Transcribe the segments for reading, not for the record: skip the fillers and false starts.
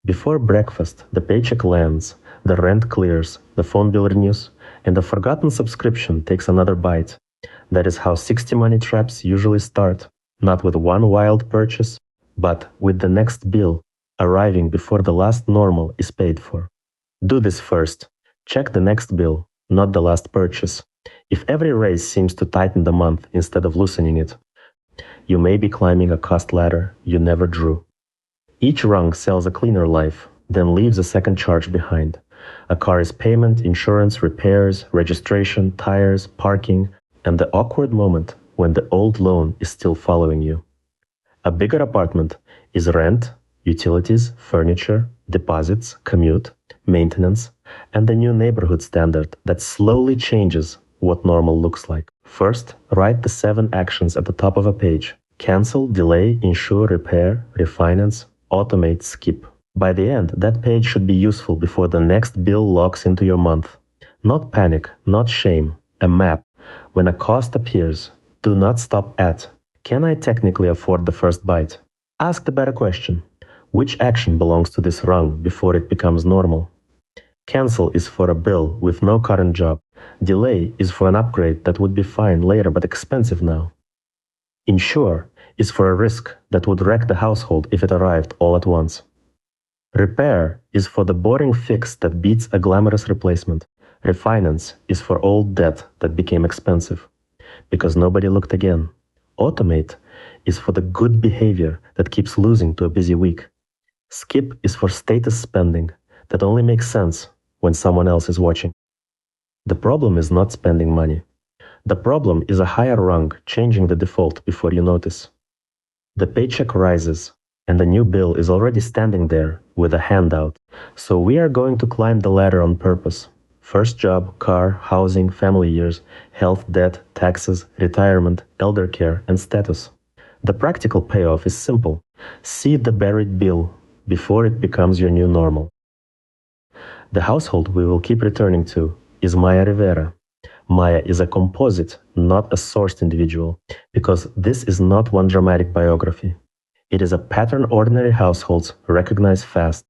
Before breakfast, the paycheck lands, the rent clears, the phone bill renews, and the forgotten subscription takes another bite. That is how 60 money traps usually start, not with one wild purchase, but with the next bill arriving before the last normal is paid for. Do this first. Check the next bill, not the last purchase. If every raise seems to tighten the month instead of loosening it, you may be climbing a cost ladder you never drew. Each rung sells a cleaner life, then leaves a second charge behind. A car is payment, insurance, repairs, registration, tires, parking, and the awkward moment when the old loan is still following you. A bigger apartment is rent, utilities, furniture, deposits, commute, maintenance, and the new neighborhood standard that slowly changes what normal looks like. First, write the 7 actions at the top of a page. Cancel, delay, insure, repair, refinance, automate, skip. By the end, that page should be useful before the next bill locks into your month. Not panic, not shame, a map. When a cost appears, do not stop at, can I technically afford the first bite? Ask the better question. Which action belongs to this rung before it becomes normal? Cancel is for a bill with no current job. Delay is for an upgrade that would be fine later but expensive now. Insure is for a risk that would wreck the household if it arrived all at once. Repair is for the boring fix that beats a glamorous replacement. Refinance is for old debt that became expensive because nobody looked again. Automate is for the good behavior that keeps losing to a busy week. Skip is for status spending that only makes sense when someone else is watching. The problem is not spending money. The problem is a higher rung changing the default before you notice. The paycheck rises, and the new bill is already standing there with a handout. So we are going to climb the ladder on purpose. First job, car, housing, family years, health, debt, taxes, retirement, eldercare, and status. The practical payoff is simple. See the buried bill before it becomes your new normal. The household we will keep returning to is Maya Rivera. Maya is a composite, not a sourced individual, because this is not one dramatic biography. It is a pattern ordinary households recognize fast.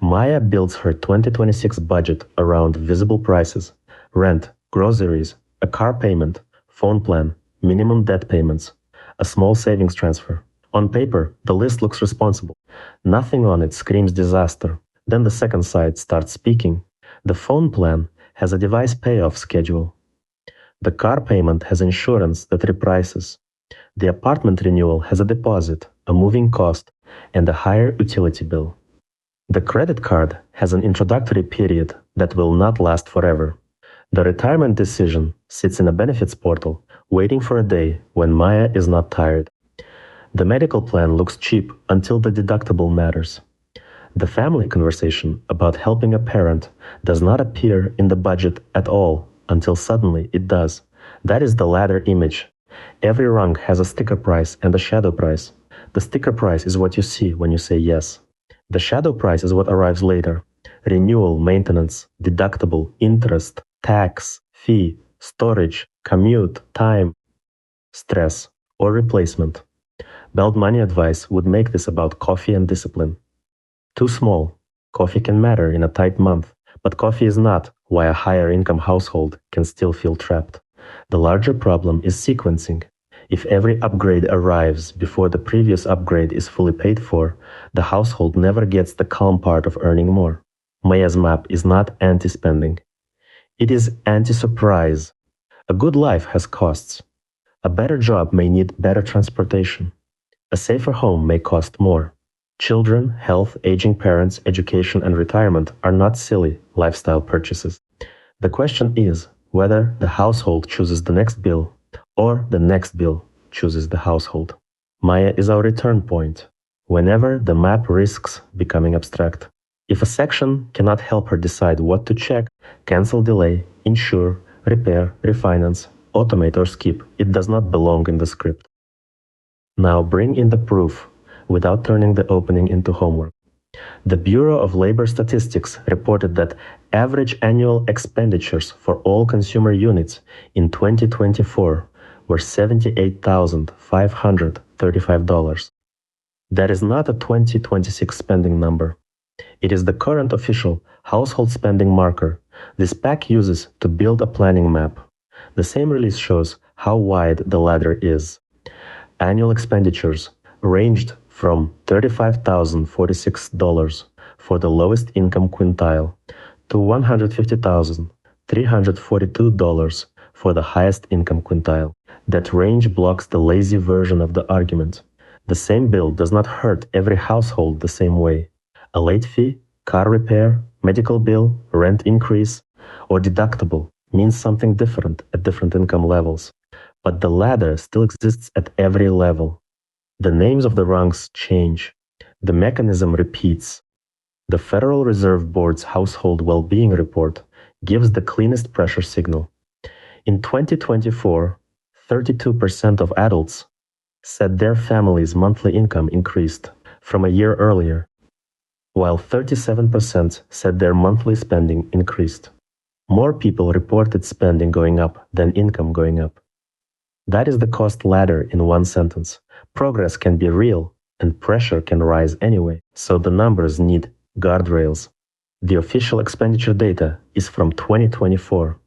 Maya builds her 2026 budget around visible prices, rent, groceries, a car payment, phone plan, minimum debt payments, a small savings transfer. On paper, the list looks responsible. Nothing on it screams disaster. Then the second side starts speaking. The phone plan has a device payoff schedule. The car payment has insurance that reprices. The apartment renewal has a deposit, a moving cost, and a higher utility bill. The credit card has an introductory period that will not last forever. The retirement decision sits in a benefits portal, waiting for a day when Maya is not tired. The medical plan looks cheap until the deductible matters. The family conversation about helping a parent does not appear in the budget at all until suddenly it does. That is the ladder image. Every rung has a sticker price and a shadow price. The sticker price is what you see when you say yes. The shadow price is what arrives later. Renewal, maintenance, deductible, interest, tax, fee, storage, commute, time, stress, or replacement. Belt money advice would make this about coffee and discipline. Too small. Coffee can matter in a tight month, but coffee is not why a higher income household can still feel trapped. The larger problem is sequencing. If every upgrade arrives before the previous upgrade is fully paid for, the household never gets the calm part of earning more. Maya's map is not anti-spending. It is anti-surprise. A good life has costs. A better job may need better transportation. A safer home may cost more. Children, health, aging parents, education, and retirement are not silly lifestyle purchases. The question is whether the household chooses the next bill or the next bill chooses the household. Maya is our return point, whenever the map risks becoming abstract. If a section cannot help her decide what to check, cancel, delay, insure, repair, refinance, automate, or skip, it does not belong in the script. Now bring in the proof without turning the opening into homework. The Bureau of Labor Statistics reported that average annual expenditures for all consumer units in 2024 were $78,535. That is not a 2026 spending number. It is the current official household spending marker this pack uses to build a planning map. The same release shows how wide the ladder is. Annual expenditures ranged from $35,046 for the lowest income quintile to $150,342 for the highest income quintile. That range blocks the lazy version of the argument. The same bill does not hurt every household the same way. A late fee, car repair, medical bill, rent increase, or deductible means something different at different income levels. But the ladder still exists at every level. The names of the rungs change. The mechanism repeats. The Federal Reserve Board's Household Well-Being Report gives the cleanest pressure signal. In 2024, 32% of adults said their family's monthly income increased from a year earlier, while 37% said their monthly spending increased. More people reported spending going up than income going up. That is the cost ladder in one sentence. Progress can be real, and pressure can rise anyway, so the numbers need guardrails. The official expenditure data is from 2024.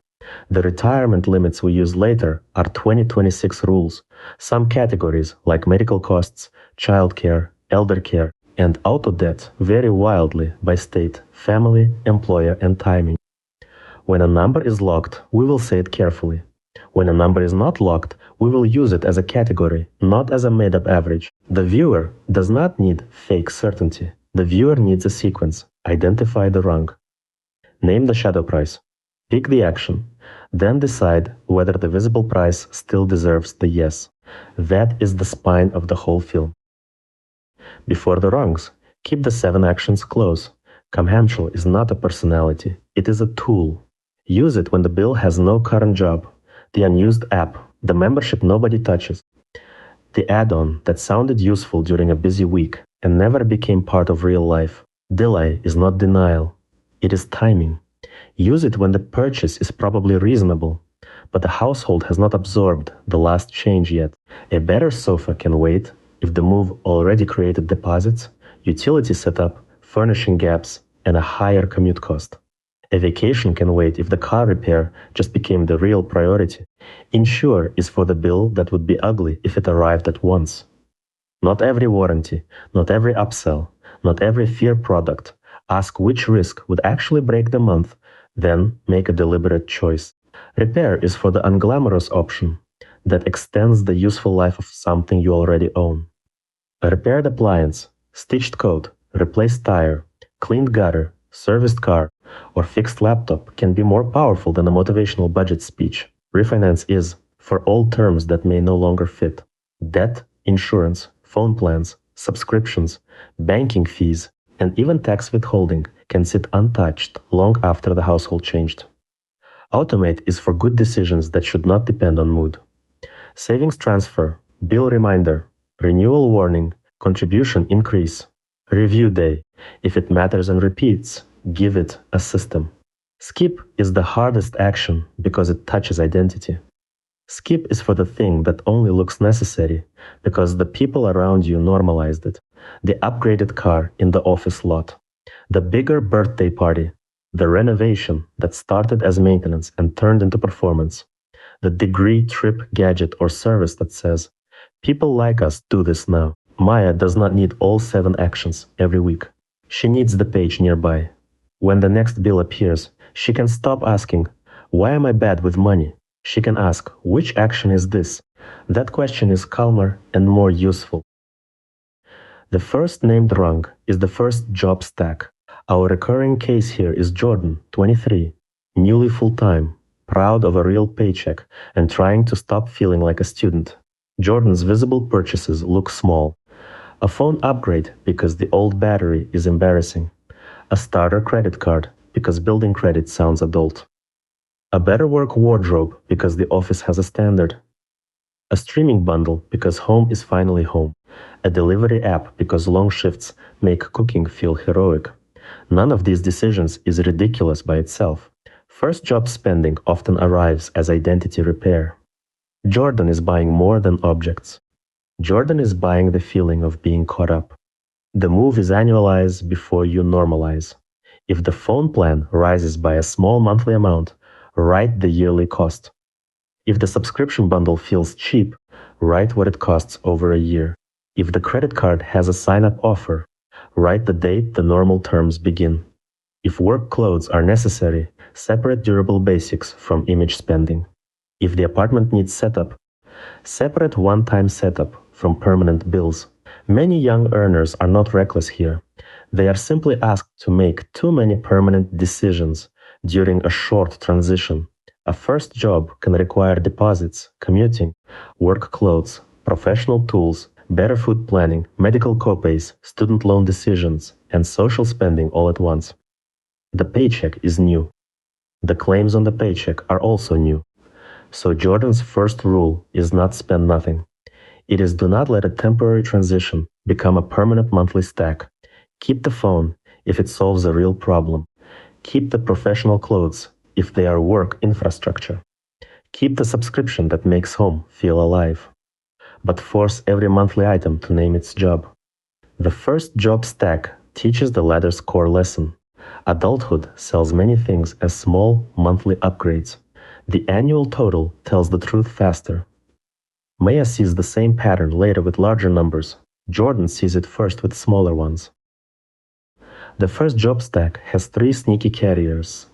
The retirement limits we use later are 2026 rules. Some categories, like medical costs, childcare, eldercare, and auto debt, vary wildly by state, family, employer, and timing. When a number is locked, we will say it carefully. When a number is not locked, we will use it as a category, not as a made-up average. The viewer does not need fake certainty. The viewer needs a sequence. Identify the rung. Name the shadow price. Pick the action. Then decide whether the visible price still deserves the yes. That is the spine of the whole film. Before the rungs, keep the 7 actions close. Comhenshaw is not a personality. It is a tool. Use it when the bill has no current job. The unused app, the membership nobody touches, the add-on that sounded useful during a busy week and never became part of real life. Delay is not denial. It is timing. Use it when the purchase is probably reasonable, but the household has not absorbed the last change yet. A better sofa can wait if the move already created deposits, utility setup, furnishing gaps, and a higher commute cost. A vacation can wait if the car repair just became the real priority. Insure is for the bill that would be ugly if it arrived at once. Not every warranty, not every upsell, not every fear product. Ask which risk would actually break the month, then make a deliberate choice. Repair is for the unglamorous option that extends the useful life of something you already own. A repaired appliance, stitched coat, replaced tire, cleaned gutter, serviced car, or fixed laptop can be more powerful than a motivational budget speech. Refinance is for all terms that may no longer fit. Debt, insurance, phone plans, subscriptions, banking fees, and even tax withholding can sit untouched long after the household changed. Automate is for good decisions that should not depend on mood. Savings transfer, bill reminder, renewal warning, contribution increase, review day. If it matters and repeats, give it a system. Skip is the hardest action because it touches identity. Skip is for the thing that only looks necessary because the people around you normalized it. The upgraded car in the office lot, the bigger birthday party, the renovation that started as maintenance and turned into performance, the degree, trip, gadget, or service that says, people like us do this now. Maya does not need all 7 actions every week. She needs the page nearby. When the next bill appears, she can stop asking, why am I bad with money? She can ask, which action is this? That question is calmer and more useful. The first named rung is the first job stack. Our recurring case here is Jordan, 23, newly full-time, proud of a real paycheck and trying to stop feeling like a student. Jordan's visible purchases look small. A phone upgrade because the old battery is embarrassing. A starter credit card because building credit sounds adult. A better work wardrobe because the office has a standard. A streaming bundle because home is finally home. A delivery app because long shifts make cooking feel heroic. None of these decisions is ridiculous by itself. First job spending often arrives as identity repair. Jordan is buying more than objects. Jordan is buying the feeling of being caught up. The move is annualized before you normalize. If the phone plan rises by a small monthly amount, write the yearly cost. If the subscription bundle feels cheap, write what it costs over a year. If the credit card has a sign-up offer, write the date the normal terms begin. If work clothes are necessary, separate durable basics from image spending. If the apartment needs setup, separate one-time setup from permanent bills. Many young earners are not reckless here. They are simply asked to make too many permanent decisions during a short transition. A first job can require deposits, commuting, work clothes, professional tools, better food planning, medical copays, student loan decisions, and social spending all at once. The paycheck is new. The claims on the paycheck are also new. So Jordan's first rule is not spend nothing. It is do not let a temporary transition become a permanent monthly stack. Keep the phone if it solves a real problem. Keep the professional clothes if they are work infrastructure. Keep the subscription that makes home feel alive. But force every monthly item to name its job. The first job stack teaches the ladder's core lesson. Adulthood sells many things as small monthly upgrades. The annual total tells the truth faster. Maya sees the same pattern later with larger numbers. Jordan sees it first with smaller ones. The first job stack has 3 sneaky carriers: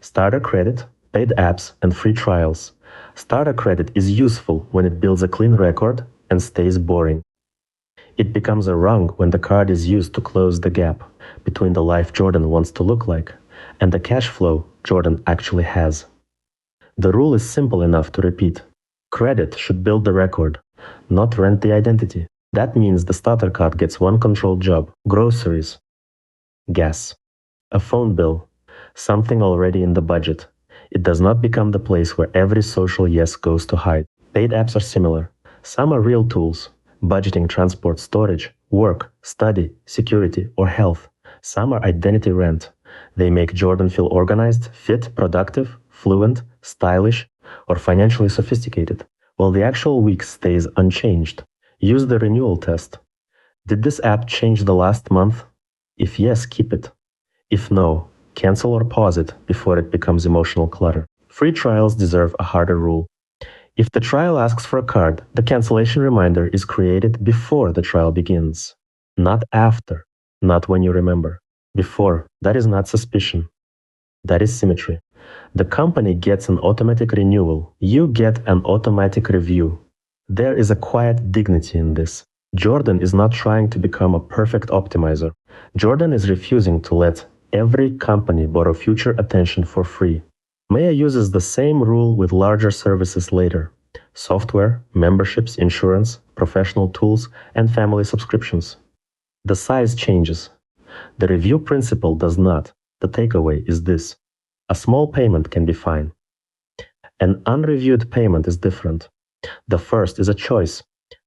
starter credit, paid apps, and free trials. Starter credit is useful when it builds a clean record and stays boring. It becomes a rung when the card is used to close the gap between the life Jordan wants to look like and the cash flow Jordan actually has. The rule is simple enough to repeat. Credit should build the record, not rent the identity. That means the starter card gets one controlled job: groceries, gas, a phone bill, something already in the budget. It does not become the place where every social yes goes to hide. Paid apps are similar. Some are real tools: budgeting, transport, storage, work, study, security, or health. Some are identity rent. They make Jordan feel organized, fit, productive, fluent, stylish, or financially sophisticated, while the actual week stays unchanged. Use the renewal test. Did this app change the last month? If yes, keep it. If no, cancel or pause it before it becomes emotional clutter. Free trials deserve a harder rule. If the trial asks for a card, the cancellation reminder is created before the trial begins, not after, not when you remember. Before, that is not suspicion. That is symmetry. The company gets an automatic renewal. You get an automatic review. There is a quiet dignity in this. Jordan is not trying to become a perfect optimizer. Jordan is refusing to let every company borrow future attention for free. Maya uses the same rule with larger services later: software, memberships, insurance, professional tools, and family subscriptions. The size changes. The review principle does not. The takeaway is this: a small payment can be fine. An unreviewed payment is different. The first is a choice.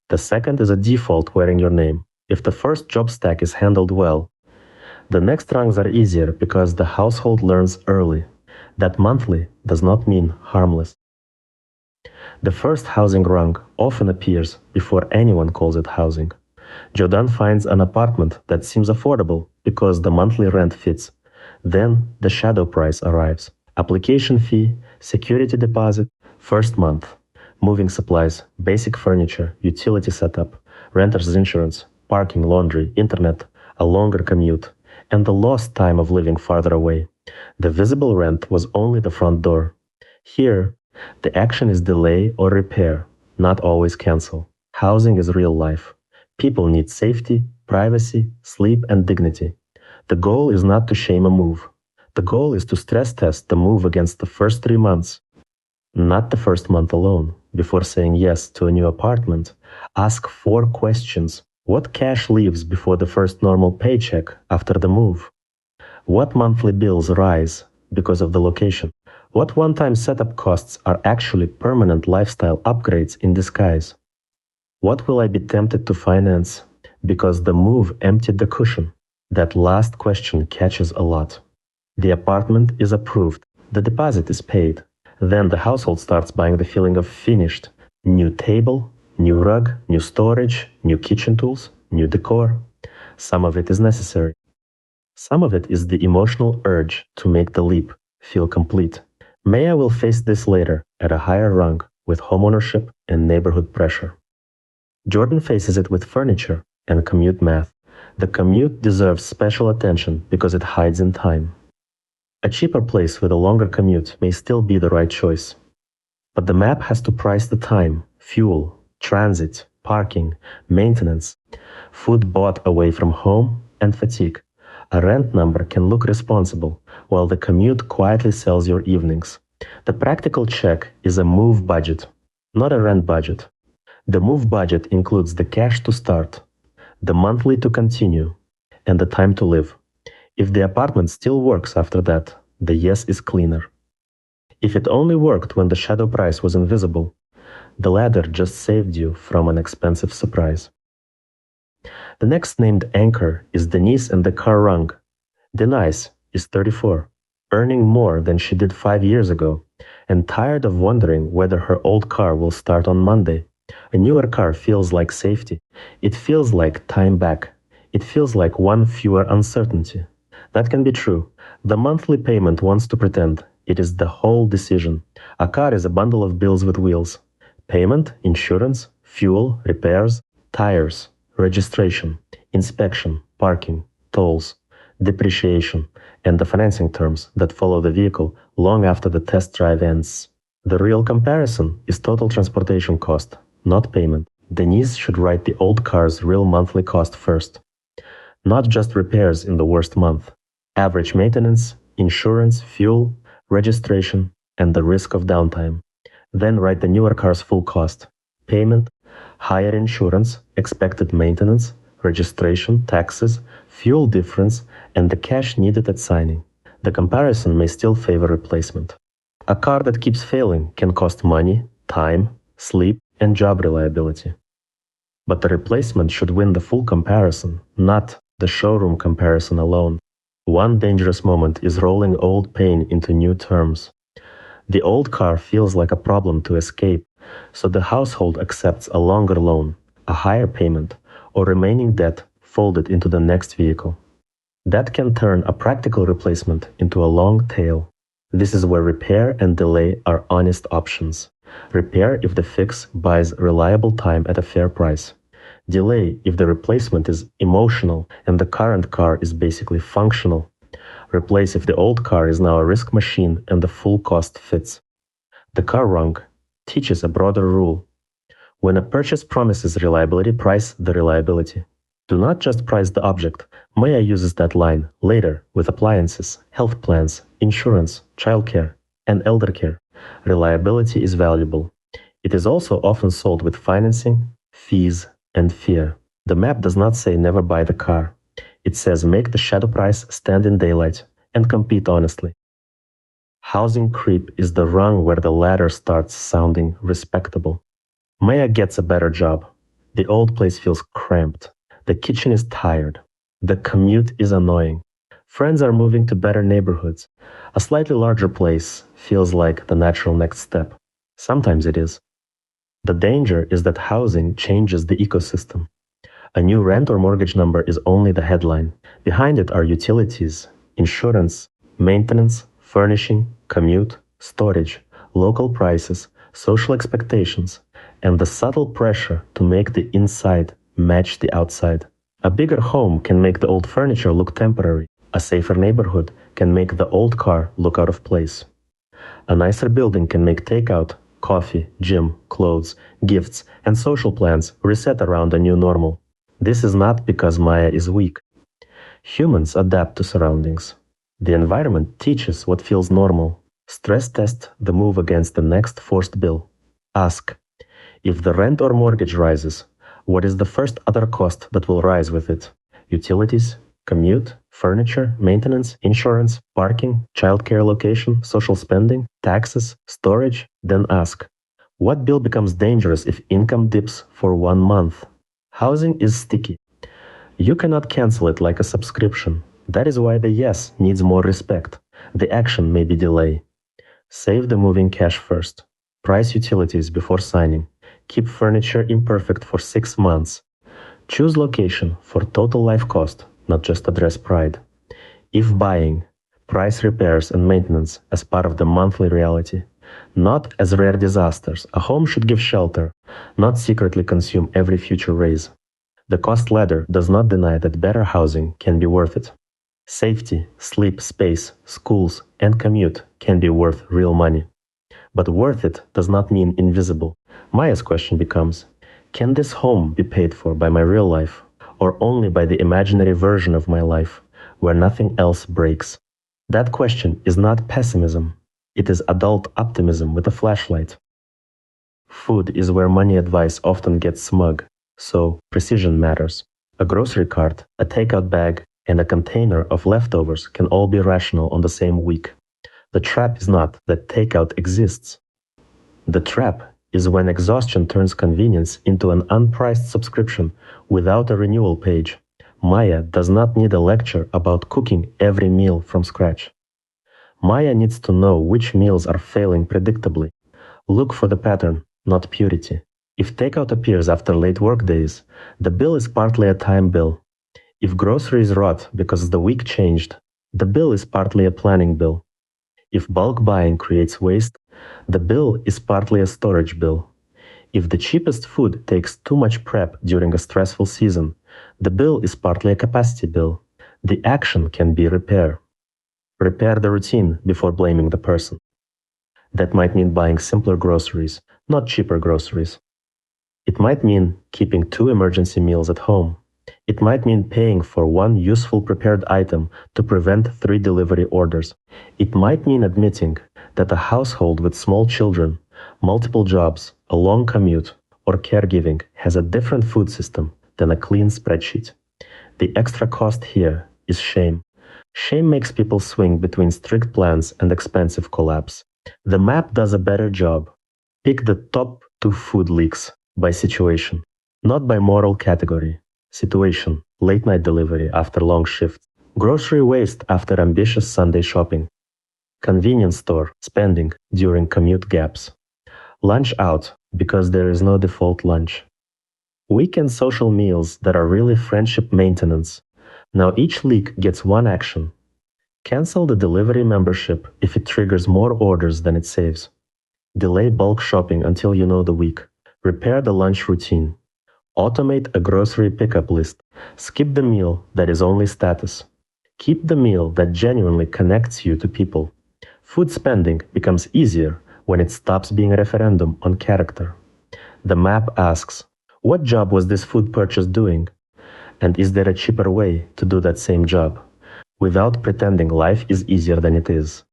The second is a default wearing your name. If the first job stack is handled well, the next rungs are easier because the household learns early that monthly does not mean harmless. The first housing rung often appears before anyone calls it housing. Jordan finds an apartment that seems affordable because the monthly rent fits. Then the shadow price arrives. Application fee, security deposit, first month, moving supplies, basic furniture, utility setup, renter's insurance, parking, laundry, internet, a longer commute, and the lost time of living farther away. The visible rent was only the front door. Here, the action is delay or repair, not always cancel. Housing is real life. People need safety, privacy, sleep, and dignity. The goal is not to shame a move. The goal is to stress test the move against the first 3 months, not the first month alone. Before saying yes to a new apartment, ask 4 questions. What cash leaves before the first normal paycheck after the move? What monthly bills rise because of the location? What one-time setup costs are actually permanent lifestyle upgrades in disguise? What will I be tempted to finance because the move emptied the cushion? That last question catches a lot. The apartment is approved. The deposit is paid. Then the household starts buying the feeling of finished. New table, new rug, new storage, new kitchen tools, new decor. Some of it is necessary. Some of it is the emotional urge to make the leap, feel complete. Maya will face this later at a higher rung with homeownership and neighborhood pressure. Jordan faces it with furniture and commute math. The commute deserves special attention because it hides in time. A cheaper place with a longer commute may still be the right choice. But the map has to price the time, fuel, transit, parking, maintenance, food bought away from home, and fatigue. A rent number can look responsible, while the commute quietly sells your evenings. The practical check is a move budget, not a rent budget. The move budget includes the cash to start, the monthly to continue, and the time to live. If the apartment still works after that, the yes is cleaner. If it only worked when the shadow price was invisible, the ladder just saved you from an expensive surprise. The next named anchor is Denise and the car rung. Denise is 34, earning more than she did 5 years ago, and tired of wondering whether her old car will start on Monday. A newer car feels like safety. It feels like time back. It feels like one fewer uncertainty. That can be true. The monthly payment wants to pretend it is the whole decision. A car is a bundle of bills with wheels. Payment, insurance, fuel, repairs, tires, registration, inspection, parking, tolls, depreciation, and the financing terms that follow the vehicle long after the test drive ends. The real comparison is total transportation cost, not payment. Denise should write the old car's real monthly cost first. Not just repairs in the worst month. Average maintenance, insurance, fuel, registration, and the risk of downtime. Then write the newer car's full cost. Payment, higher insurance, expected maintenance, registration, taxes, fuel difference, and the cash needed at signing. The comparison may still favor replacement. A car that keeps failing can cost money, time, sleep, and job reliability. But the replacement should win the full comparison, not the showroom comparison alone. One dangerous moment is rolling old pain into new terms. The old car feels like a problem to escape, so the household accepts a longer loan, a higher payment, or remaining debt folded into the next vehicle. That can turn a practical replacement into a long tail. This is where repair and delay are honest options. Repair if the fix buys reliable time at a fair price. Delay if the replacement is emotional and the current car is basically functional. Replace if the old car is now a risk machine and the full cost fits. The car rung teaches a broader rule. When a purchase promises reliability, price the reliability. Do not just price the object. Maya uses that line later with appliances, health plans, insurance, childcare, and eldercare. Reliability is valuable. It is also often sold with financing, fees, and fear. The map does not say never buy the car. It says make the shadow price stand in daylight and compete honestly. Housing creep is the rung where the ladder starts sounding respectable. Maya gets a better job. The old place feels cramped. The kitchen is tired. The commute is annoying. Friends are moving to better neighborhoods. A slightly larger place feels like the natural next step. Sometimes it is. The danger is that housing changes the ecosystem. A new rent or mortgage number is only the headline. Behind it are utilities, insurance, maintenance, furnishing, commute, storage, local prices, social expectations, and the subtle pressure to make the inside match the outside. A bigger home can make the old furniture look temporary. A safer neighborhood can make the old car look out of place. A nicer building can make takeout, coffee, gym, clothes, gifts, and social plans reset around a new normal. This is not because Maya is weak. Humans adapt to surroundings. The environment teaches what feels normal. Stress test the move against the next forced bill. Ask, if the rent or mortgage rises, what is the first other cost that will rise with it? Utilities, commute, furniture, maintenance, insurance, parking, childcare location, social spending, taxes, storage? Then ask, what bill becomes dangerous if income dips for 1 month? Housing is sticky. You cannot cancel it like a subscription. That is why the yes needs more respect. The action may be delay. Save the moving cash first. Price utilities before signing. Keep furniture imperfect for 6 months. Choose location for total life cost, not just address pride. If buying, price repairs and maintenance as part of the monthly reality, not as rare disasters. A home should give shelter, not secretly consume every future raise. The cost ladder does not deny that better housing can be worth it. Safety, sleep, space, schools, and commute can be worth real money. But worth it does not mean invisible. Maya's question becomes, can this home be paid for by my real life, or only by the imaginary version of my life, where nothing else breaks? That question is not pessimism. It is adult optimism with a flashlight. Food is where money advice often gets smug, so precision matters. A grocery cart, a takeout bag, and a container of leftovers can all be rational on the same week. The trap is not that takeout exists. The trap is when exhaustion turns convenience into an unpriced subscription without a renewal page. Maya does not need a lecture about cooking every meal from scratch. Maya needs to know which meals are failing predictably. Look for the pattern, not purity. If takeout appears after late work days, the bill is partly a time bill. If groceries rot because the week changed, the bill is partly a planning bill. If bulk buying creates waste, the bill is partly a storage bill. If the cheapest food takes too much prep during a stressful season, the bill is partly a capacity bill. The action can be repair. Repair the routine before blaming the person. That might mean buying simpler groceries, not cheaper groceries. It might mean keeping 2 emergency meals at home. It might mean paying for 1 useful prepared item to prevent 3 delivery orders. It might mean admitting that a household with small children, multiple jobs, a long commute, or caregiving has a different food system than a clean spreadsheet. The extra cost here is shame. Shame makes people swing between strict plans and expensive collapse. The map does a better job. Pick the top 2 food leaks by situation, not by moral category. Situation, late night delivery after long shifts. Grocery waste after ambitious Sunday shopping. Convenience store spending during commute gaps. Lunch out because there is no default lunch. Weekend social meals that are really friendship maintenance. Now each leak gets 1 action. Cancel the delivery membership if it triggers more orders than it saves. Delay bulk shopping until you know the week. Repair the lunch routine. Automate a grocery pickup list. Skip the meal that is only status. Keep the meal that genuinely connects you to people. Food spending becomes easier when it stops being a referendum on character. The map asks, what job was this food purchase doing? And is there a cheaper way to do that same job, without pretending life is easier than it is?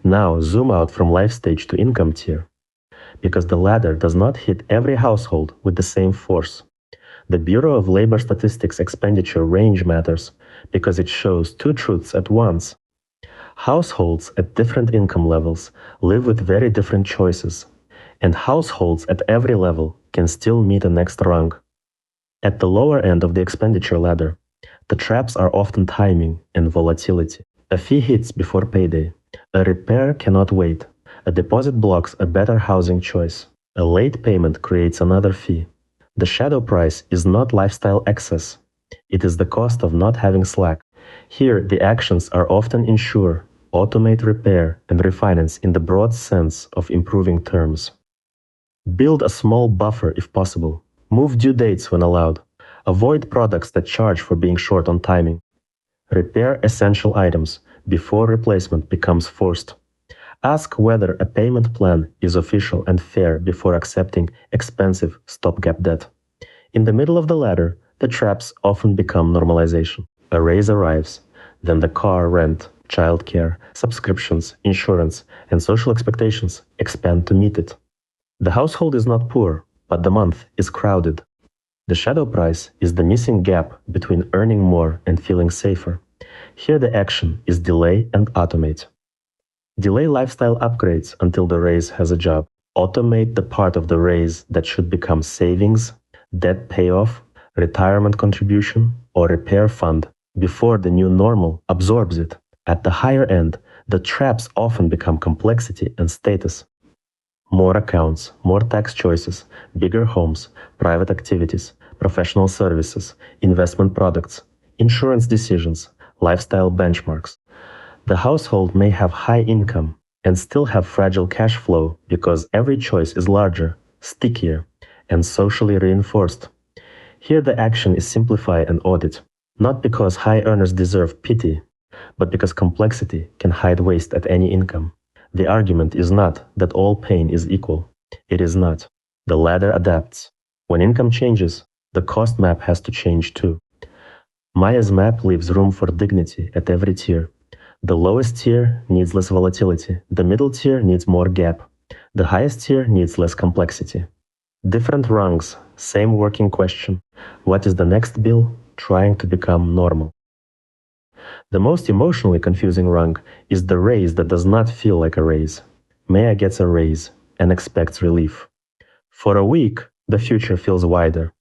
Now zoom out from life stage to income tier, because the ladder does not hit every household with the same force. The Bureau of Labor Statistics expenditure range matters because it shows 2 truths at once. Households at different income levels live with very different choices, and households at every level can still meet a next rung. At the lower end of the expenditure ladder, the traps are often timing and volatility. A fee hits before payday. A repair cannot wait. A deposit blocks a better housing choice. A late payment creates another fee. The shadow price is not lifestyle excess. It is the cost of not having slack. Here, the actions are often insure, automate repair, and refinance in the broad sense of improving terms. Build a small buffer if possible. Move due dates when allowed. Avoid products that charge for being short on timing. Repair essential items before replacement becomes forced. Ask whether a payment plan is official and fair before accepting expensive stopgap debt. In the middle of the ladder, the traps often become normalization. A raise arrives, then the car, rent, childcare, subscriptions, insurance, and social expectations expand to meet it. The household is not poor, but the month is crowded. The shadow price is the missing gap between earning more and feeling safer. Here the action is delay and automate. Delay lifestyle upgrades until the raise has a job. Automate the part of the raise that should become savings, debt payoff, retirement contribution, or repair fund before the new normal absorbs it. At the higher end, the traps often become complexity and status. More accounts, more tax choices, bigger homes, private activities, professional services, investment products, insurance decisions, lifestyle benchmarks. The household may have high income and still have fragile cash flow because every choice is larger, stickier, and socially reinforced. Here the action is simplify and audit, not because high earners deserve pity, but because complexity can hide waste at any income. The argument is not that all pain is equal. It is not. The ladder adapts. When income changes, the cost map has to change too. Maya's map leaves room for dignity at every tier. The lowest tier needs less volatility. The middle tier needs more gap. The highest tier needs less complexity. Different rungs, same working question. What is the next bill trying to become normal? The most emotionally confusing rung is the raise that does not feel like a raise. Maya gets a raise and expects relief. For a week, the future feels wider.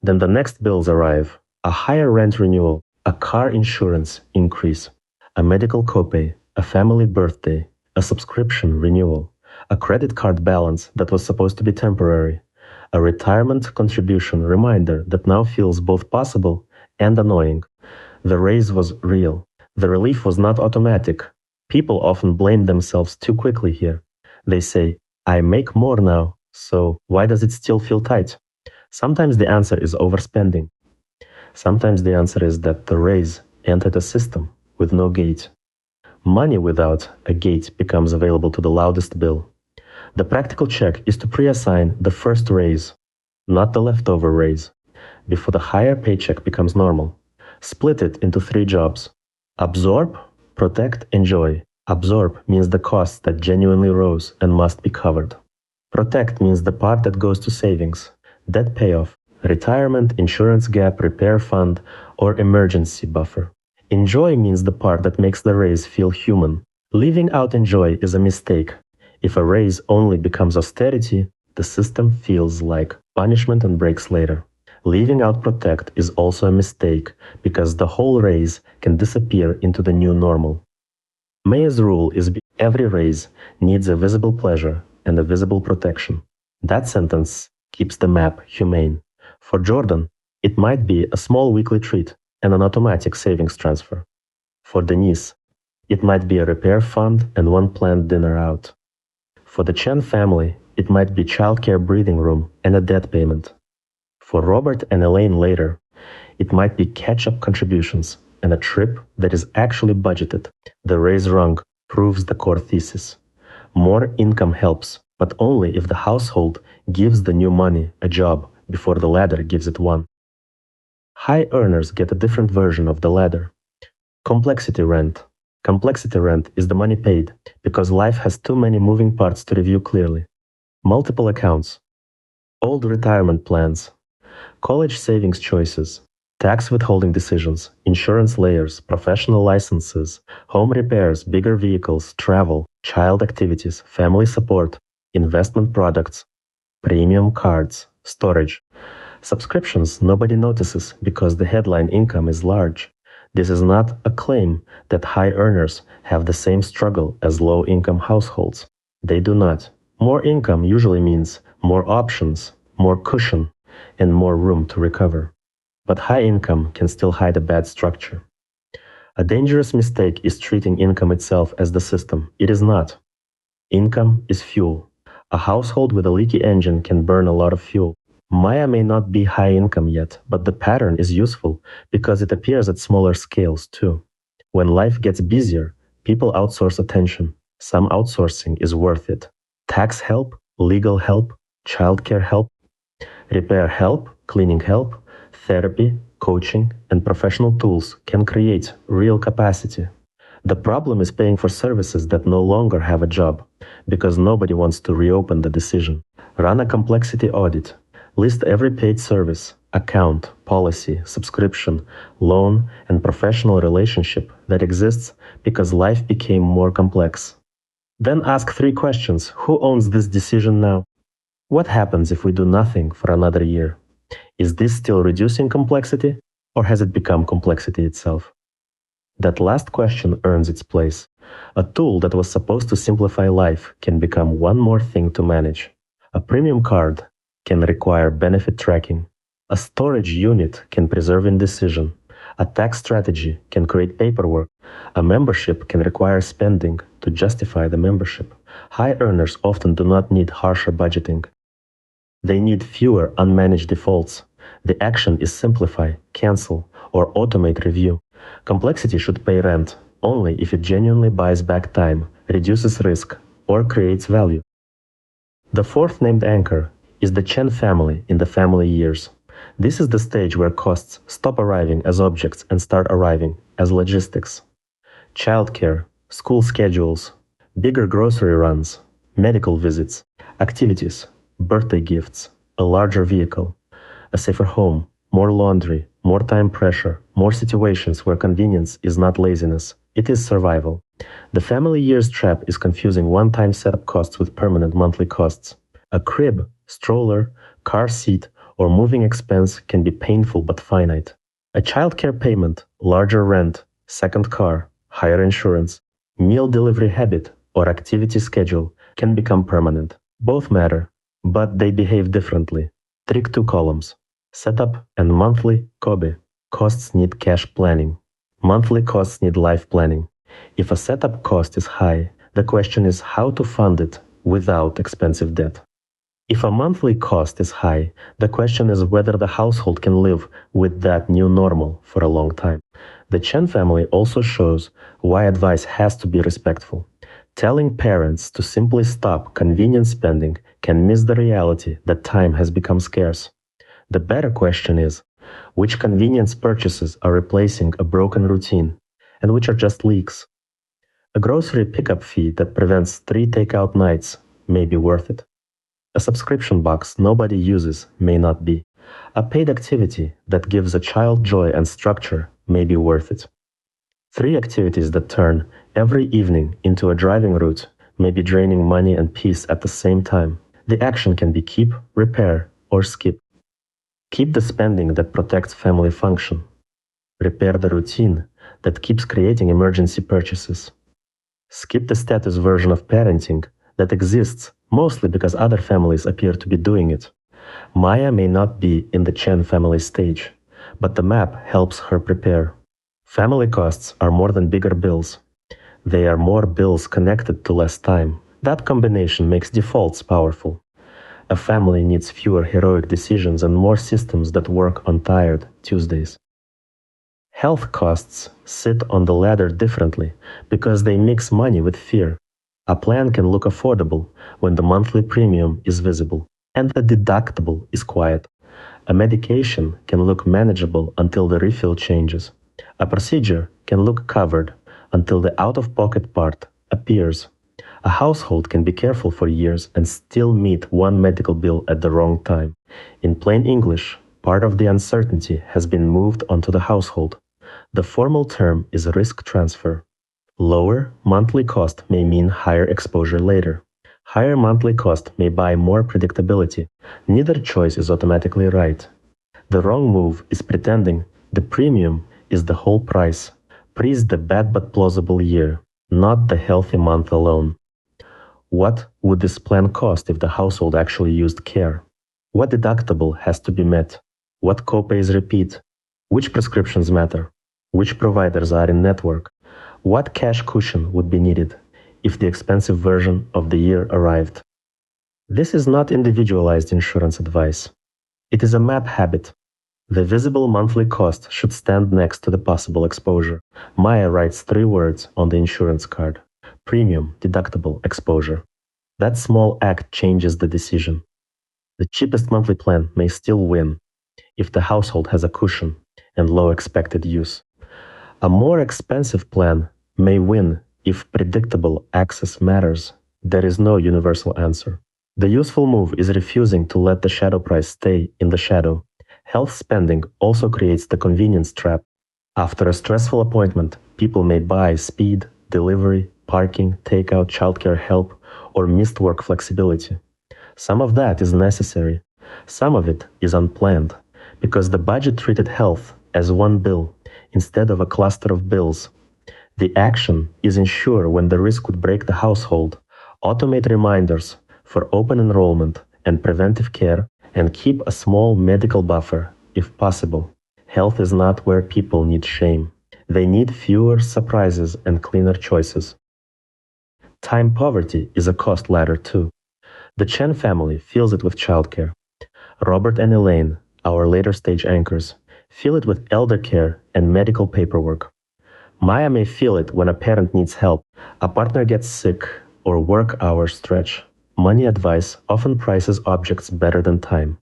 Then the next bills arrive, a higher rent renewal, a car insurance increase, a medical copay, a family birthday, a subscription renewal, a credit card balance that was supposed to be temporary, a retirement contribution reminder that now feels both possible and annoying. The raise was real. The relief was not automatic. People often blame themselves too quickly here. They say, I make more now, so why does it still feel tight? Sometimes the answer is overspending. Sometimes the answer is that the raise entered a system with no gate. Money without a gate becomes available to the loudest bill. The practical check is to pre-assign the first raise, not the leftover raise, before the higher paycheck becomes normal. Split it into 3 jobs. Absorb, protect, enjoy. Absorb means the costs that genuinely rose and must be covered. Protect means the part that goes to savings, debt payoff, retirement, insurance gap, repair fund, or emergency buffer. Enjoy means the part that makes the raise feel human. Leaving out enjoy is a mistake. If a raise only becomes austerity, the system feels like punishment and breaks later. Leaving out protect is also a mistake because the whole raise can disappear into the new normal. Maya's rule is every raise needs a visible pleasure and a visible protection. That sentence keeps the map humane. For Jordan, it might be a small weekly treat and an automatic savings transfer. For Denise, it might be a repair fund and one planned dinner out. For the Chen family, it might be childcare breathing room and a debt payment. For Robert and Elaine later, it might be catch-up contributions and a trip that is actually budgeted. The raise rung proves the core thesis. More income helps, but only if the household gives the new money a job before the ladder gives it one. High earners get a different version of the ladder. Complexity rent. Complexity rent is the money paid because life has too many moving parts to review clearly. Multiple accounts, old retirement plans, college savings choices, tax withholding decisions, insurance layers, professional licenses, home repairs, bigger vehicles, travel, child activities, family support, investment products, premium cards, storage. Subscriptions nobody notices because the headline income is large. This is not a claim that high earners have the same struggle as low-income households. They do not. More income usually means more options, more cushion, and more room to recover. But high income can still hide a bad structure. A dangerous mistake is treating income itself as the system. It is not. Income is fuel. A household with a leaky engine can burn a lot of fuel. Maya may not be high income yet, but the pattern is useful because it appears at smaller scales too. When life gets busier, people outsource attention. Some outsourcing is worth it. Tax help, legal help, childcare help, repair help, cleaning help, therapy, coaching, and professional tools can create real capacity. The problem is paying for services that no longer have a job because nobody wants to reopen the decision. Run a complexity audit. List every paid service, account, policy, subscription, loan, and professional relationship that exists because life became more complex. Then ask 3 questions. Who owns this decision now? What happens if we do nothing for another year? Is this still reducing complexity, or has it become complexity itself? That last question earns its place. A tool that was supposed to simplify life can become one more thing to manage. A premium card can require benefit tracking. A storage unit can preserve indecision. A tax strategy can create paperwork. A membership can require spending to justify the membership. High earners often do not need harsher budgeting. They need fewer unmanaged defaults. The action is simplify, cancel, or automate review. Complexity should pay rent only if it genuinely buys back time, reduces risk, or creates value. The fourth named anchor is the Chen family in the family years. This is the stage where costs stop arriving as objects and start arriving as logistics. Childcare, school schedules, bigger grocery runs, medical visits, activities, birthday gifts, a larger vehicle, a safer home, more laundry, more time pressure, more situations where convenience is not laziness, it is survival. The family years trap is confusing one-time setup costs with permanent monthly costs. A crib, stroller, car seat, or moving expense can be painful but finite. A childcare payment, larger rent, second car, higher insurance, meal delivery habit, or activity schedule can become permanent. Both matter, but they behave differently. Trick 2 columns. Setup and monthly COBE. Costs need cash planning. Monthly costs need life planning. If a setup cost is high, the question is how to fund it without expensive debt. If a monthly cost is high, the question is whether the household can live with that new normal for a long time. The Chen family also shows why advice has to be respectful. Telling parents to simply stop convenience spending can miss the reality that time has become scarce. The better question is, which convenience purchases are replacing a broken routine, and which are just leaks? A grocery pickup fee that prevents 3 takeout nights may be worth it. A subscription box nobody uses may not be. A paid activity that gives a child joy and structure may be worth it. 3 activities that turn every evening into a driving route may be draining money and peace at the same time. The action can be keep, repair, or skip. Keep the spending that protects family function. Repair the routine that keeps creating emergency purchases. Skip the status version of parenting that exists mostly because other families appear to be doing it. Maya may not be in the Chen family stage, but the map helps her prepare. Family costs are more than bigger bills. They are more bills connected to less time. That combination makes defaults powerful. A family needs fewer heroic decisions and more systems that work on tired Tuesdays. Health costs sit on the ladder differently because they mix money with fear. A plan can look affordable when the monthly premium is visible and the deductible is quiet. A medication can look manageable until the refill changes. A procedure can look covered until the out-of-pocket part appears. A household can be careful for years and still meet one medical bill at the wrong time. In plain English, part of the uncertainty has been moved onto the household. The formal term is risk transfer. Lower monthly cost may mean higher exposure later. Higher monthly cost may buy more predictability. Neither choice is automatically right. The wrong move is pretending the premium is the whole price. Praise the bad but plausible year, not the healthy month alone. What would this plan cost if the household actually used care? What deductible has to be met? What copays repeat? Which prescriptions matter? Which providers are in network? What cash cushion would be needed if the expensive version of the year arrived? This is not individualized insurance advice. It is a map habit. The visible monthly cost should stand next to the possible exposure. Maya writes 3 words on the insurance card. Premium, deductible, exposure. That small act changes the decision. The cheapest monthly plan may still win if the household has a cushion and low expected use. A more expensive plan may win if predictable access matters. There is no universal answer. The useful move is refusing to let the shadow price stay in the shadow. Health spending also creates the convenience trap. After a stressful appointment, people may buy speed, delivery, parking, takeout, childcare help, or missed work flexibility. Some of that is necessary. Some of it is unplanned, because the budget treated health as one bill instead of a cluster of bills. The action is insure when the risk would break the household, automate reminders for open enrollment and preventive care, and keep a small medical buffer if possible. Health is not where people need shame. They need fewer surprises and cleaner choices. Time poverty is a cost ladder too. The Chen family feels it with childcare. Robert and Elaine, our later stage anchors, feel it with eldercare and medical paperwork. Maya may feel it when a parent needs help, a partner gets sick, or work hours stretch. Money advice often prices objects better than time.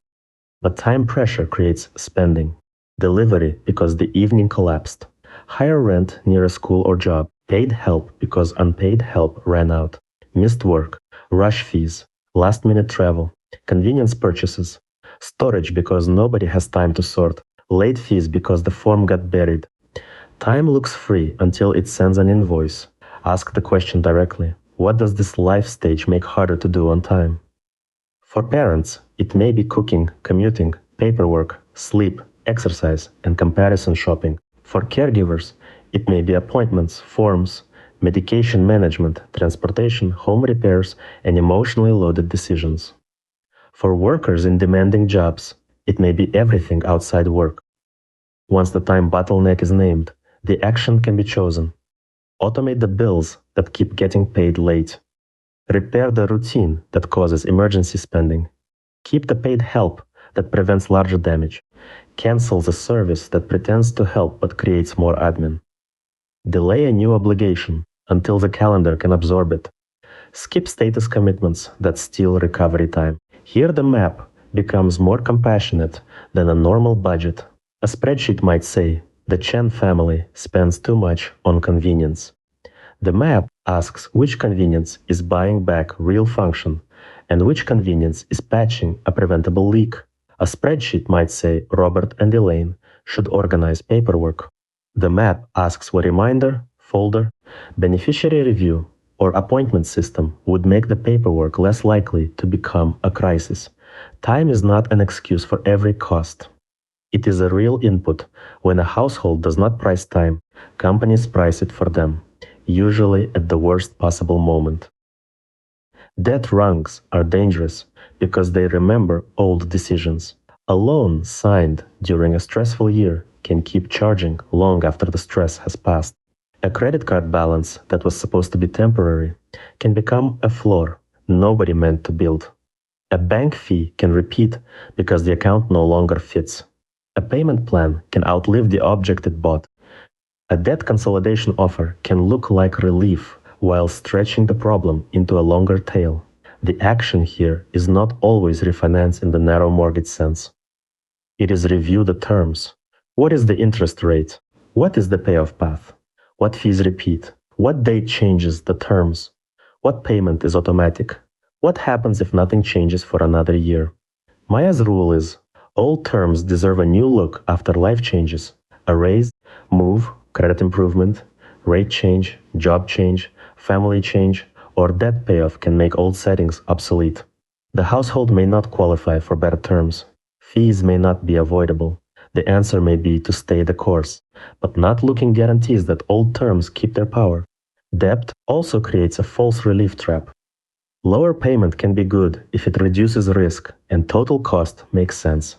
But time pressure creates spending. Delivery because the evening collapsed. Higher rent near a school or job. Paid help because unpaid help ran out. Missed work. Rush fees. Last minute travel. Convenience purchases. Storage because nobody has time to sort. Late fees because the form got buried. Time looks free until it sends an invoice. Ask the question directly. What does this life stage make harder to do on time? For parents, it may be cooking, commuting, paperwork, sleep, exercise, and comparison shopping. For caregivers, it may be appointments, forms, medication management, transportation, home repairs, and emotionally loaded decisions. For workers in demanding jobs, it may be everything outside work. Once the time bottleneck is named, the action can be chosen. Automate the bills that keep getting paid late. Repair the routine that causes emergency spending. Keep the paid help that prevents larger damage. Cancel the service that pretends to help but creates more admin. Delay a new obligation until the calendar can absorb it. Skip status commitments that steal recovery time. Here the map becomes more compassionate than a normal budget. A spreadsheet might say, the Chen family spends too much on convenience. The map asks which convenience is buying back real function and which convenience is patching a preventable leak. A spreadsheet might say Robert and Elaine should organize paperwork. The map asks what reminder, folder, beneficiary review, or appointment system would make the paperwork less likely to become a crisis. Time is not an excuse for every cost. It is a real input. When a household does not price time, companies price it for them, usually at the worst possible moment. Debt rungs are dangerous because they remember old decisions. A loan signed during a stressful year can keep charging long after the stress has passed. A credit card balance that was supposed to be temporary can become a floor nobody meant to build. A bank fee can repeat because the account no longer fits. A payment plan can outlive the object it bought. A debt consolidation offer can look like relief while stretching the problem into a longer tail. The action here is not always refinance in the narrow mortgage sense. It is review the terms. What is the interest rate? What is the payoff path? What fees repeat? What date changes the terms? What payment is automatic? What happens if nothing changes for another year? Maya's rule is, all terms deserve a new look after life changes. A raise, move, credit improvement, rate change, job change, family change, or debt payoff can make old settings obsolete. The household may not qualify for better terms. Fees may not be avoidable. The answer may be to stay the course, but not looking guarantees that old terms keep their power. Debt also creates a false relief trap. Lower payment can be good if it reduces risk and total cost makes sense.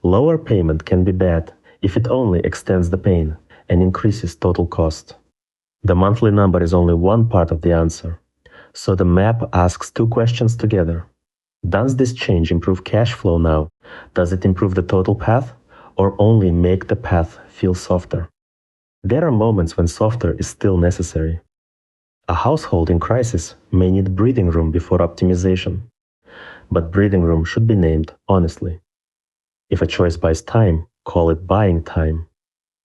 Lower payment can be bad if it only extends the pain and increases total cost. The monthly number is only one part of the answer. So the map asks two questions together. Does this change improve cash flow now? Does it improve the total path or only make the path feel softer? There are moments when softer is still necessary. A household in crisis may need breathing room before optimization, but breathing room should be named honestly. If a choice buys time, call it buying time.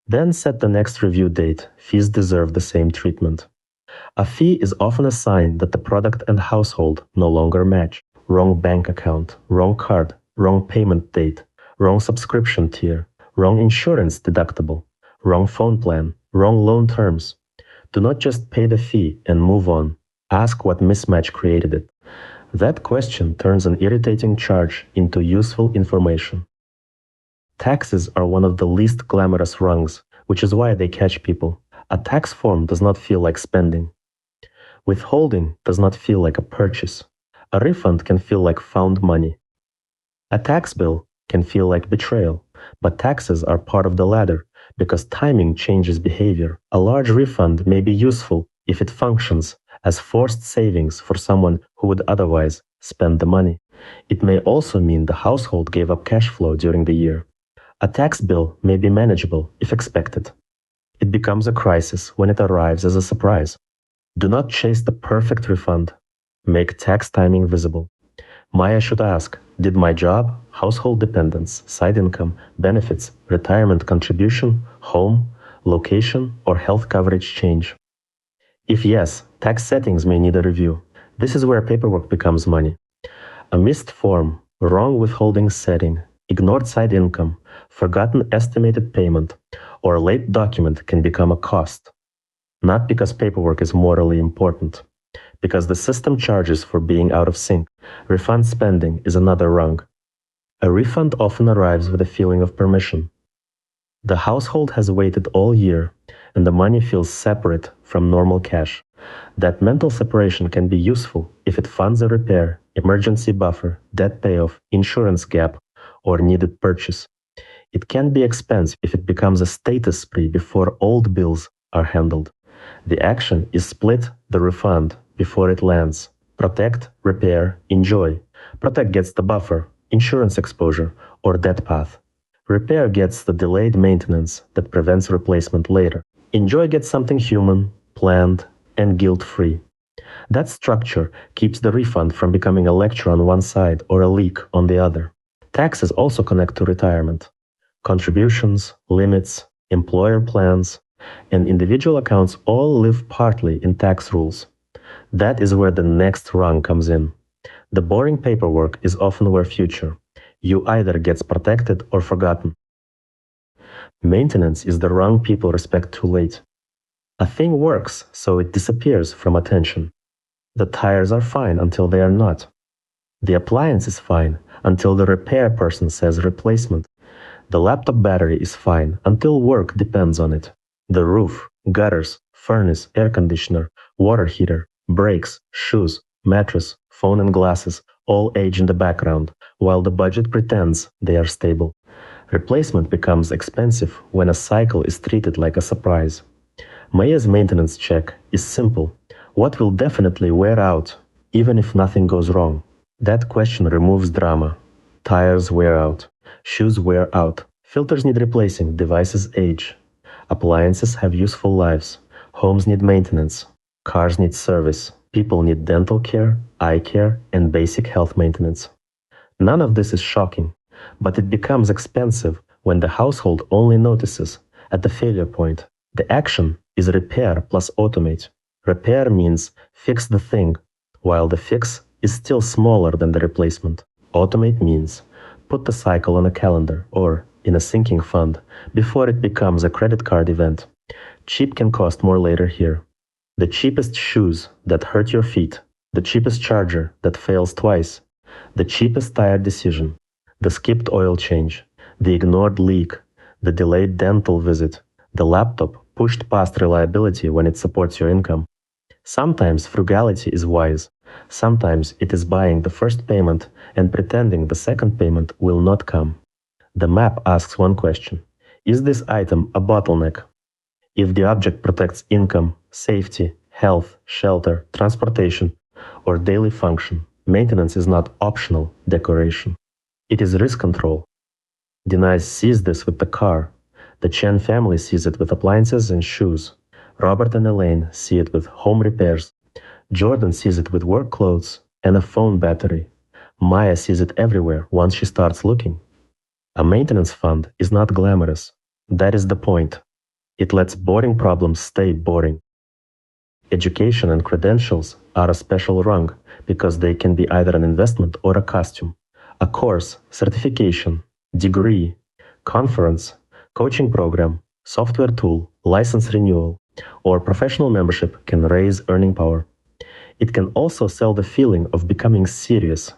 Then set the next review date. Fees deserve the same treatment. A fee is often a sign that the product and household no longer match. Wrong bank account, wrong card, wrong payment date, wrong subscription tier, wrong insurance deductible, wrong phone plan, wrong loan terms. Do not just pay the fee and move on. Ask what mismatch created it. That question turns an irritating charge into useful information. Taxes are one of the least glamorous rungs, which is why they catch people. A tax form does not feel like spending. Withholding does not feel like a purchase. A refund can feel like found money. A tax bill can feel like betrayal, but taxes are part of the ladder because timing changes behavior. A large refund may be useful if it functions as forced savings for someone who would otherwise spend the money. It may also mean the household gave up cash flow during the year. A tax bill may be manageable if expected. It becomes a crisis when it arrives as a surprise. Do not chase the perfect refund. Make tax timing visible. Maya should ask, did my job, household dependents, side income, benefits, retirement contribution, home, location, or health coverage change? If yes, tax settings may need a review. This is where paperwork becomes money. A missed form, wrong withholding setting, ignored side income, forgotten estimated payment, or a late document can become a cost. Not because paperwork is morally important, because the system charges for being out of sync. Refund spending is another rung. A refund often arrives with a feeling of permission. The household has waited all year, and the money feels separate from normal cash. That mental separation can be useful if it funds a repair, emergency buffer, debt payoff, insurance gap, or needed purchase. It can be expensive if it becomes a status spree before old bills are handled. The action is split the refund before it lands. Protect, repair, enjoy. Protect gets the buffer, insurance exposure, or debt path. Repair gets the delayed maintenance that prevents replacement later. Enjoy gets something human, planned, and guilt-free. That structure keeps the refund from becoming a lecture on one side or a leak on the other. Taxes also connect to retirement. Contributions, limits, employer plans, and individual accounts all live partly in tax rules. That is where the next rung comes in. The boring paperwork is often where future. You either gets protected or forgotten. Maintenance is the rung people respect too late. A thing works, so it disappears from attention. The tires are fine until they are not. The appliance is fine until the repair person says replacement. The laptop battery is fine until work depends on it. The roof, gutters, furnace, air conditioner, water heater, brakes, shoes, mattress, phone and glasses all age in the background, while the budget pretends they are stable. Replacement becomes expensive when a cycle is treated like a surprise. Maya's maintenance check is simple. What will definitely wear out, even if nothing goes wrong? That question removes drama. Tires wear out. Shoes wear out. Filters need replacing. Devices age. Appliances have useful lives. Homes need maintenance. Cars need service. People need dental care, eye care, and basic health maintenance. None of this is shocking, but it becomes expensive when the household only notices at the failure point. The action is repair plus automate. Repair means fix the thing, while the fix is still smaller than the replacement. Automate means put the cycle on a calendar or in a sinking fund before it becomes a credit card event. Cheap can cost more later here. The cheapest shoes that hurt your feet, the cheapest charger that fails twice, the cheapest tire decision, the skipped oil change, the ignored leak, the delayed dental visit, the laptop pushed past reliability when it supports your income. Sometimes frugality is wise. Sometimes it is buying the first payment and pretending the second payment will not come. The map asks one question. Is this item a bottleneck? If the object protects income, safety, health, shelter, transportation, or daily function, maintenance is not optional decoration. It is risk control. Denise sees this with the car. The Chen family sees it with appliances and shoes. Robert and Elaine see it with home repairs. Jordan sees it with work clothes and a phone battery. Maya sees it everywhere once she starts looking. A maintenance fund is not glamorous. That is the point. It lets boring problems stay boring. Education and credentials are a special rung because they can be either an investment or a costume. A course, certification, degree, conference, coaching program, software tool, license renewal, or professional membership can raise earning power. It can also sell the feeling of becoming serious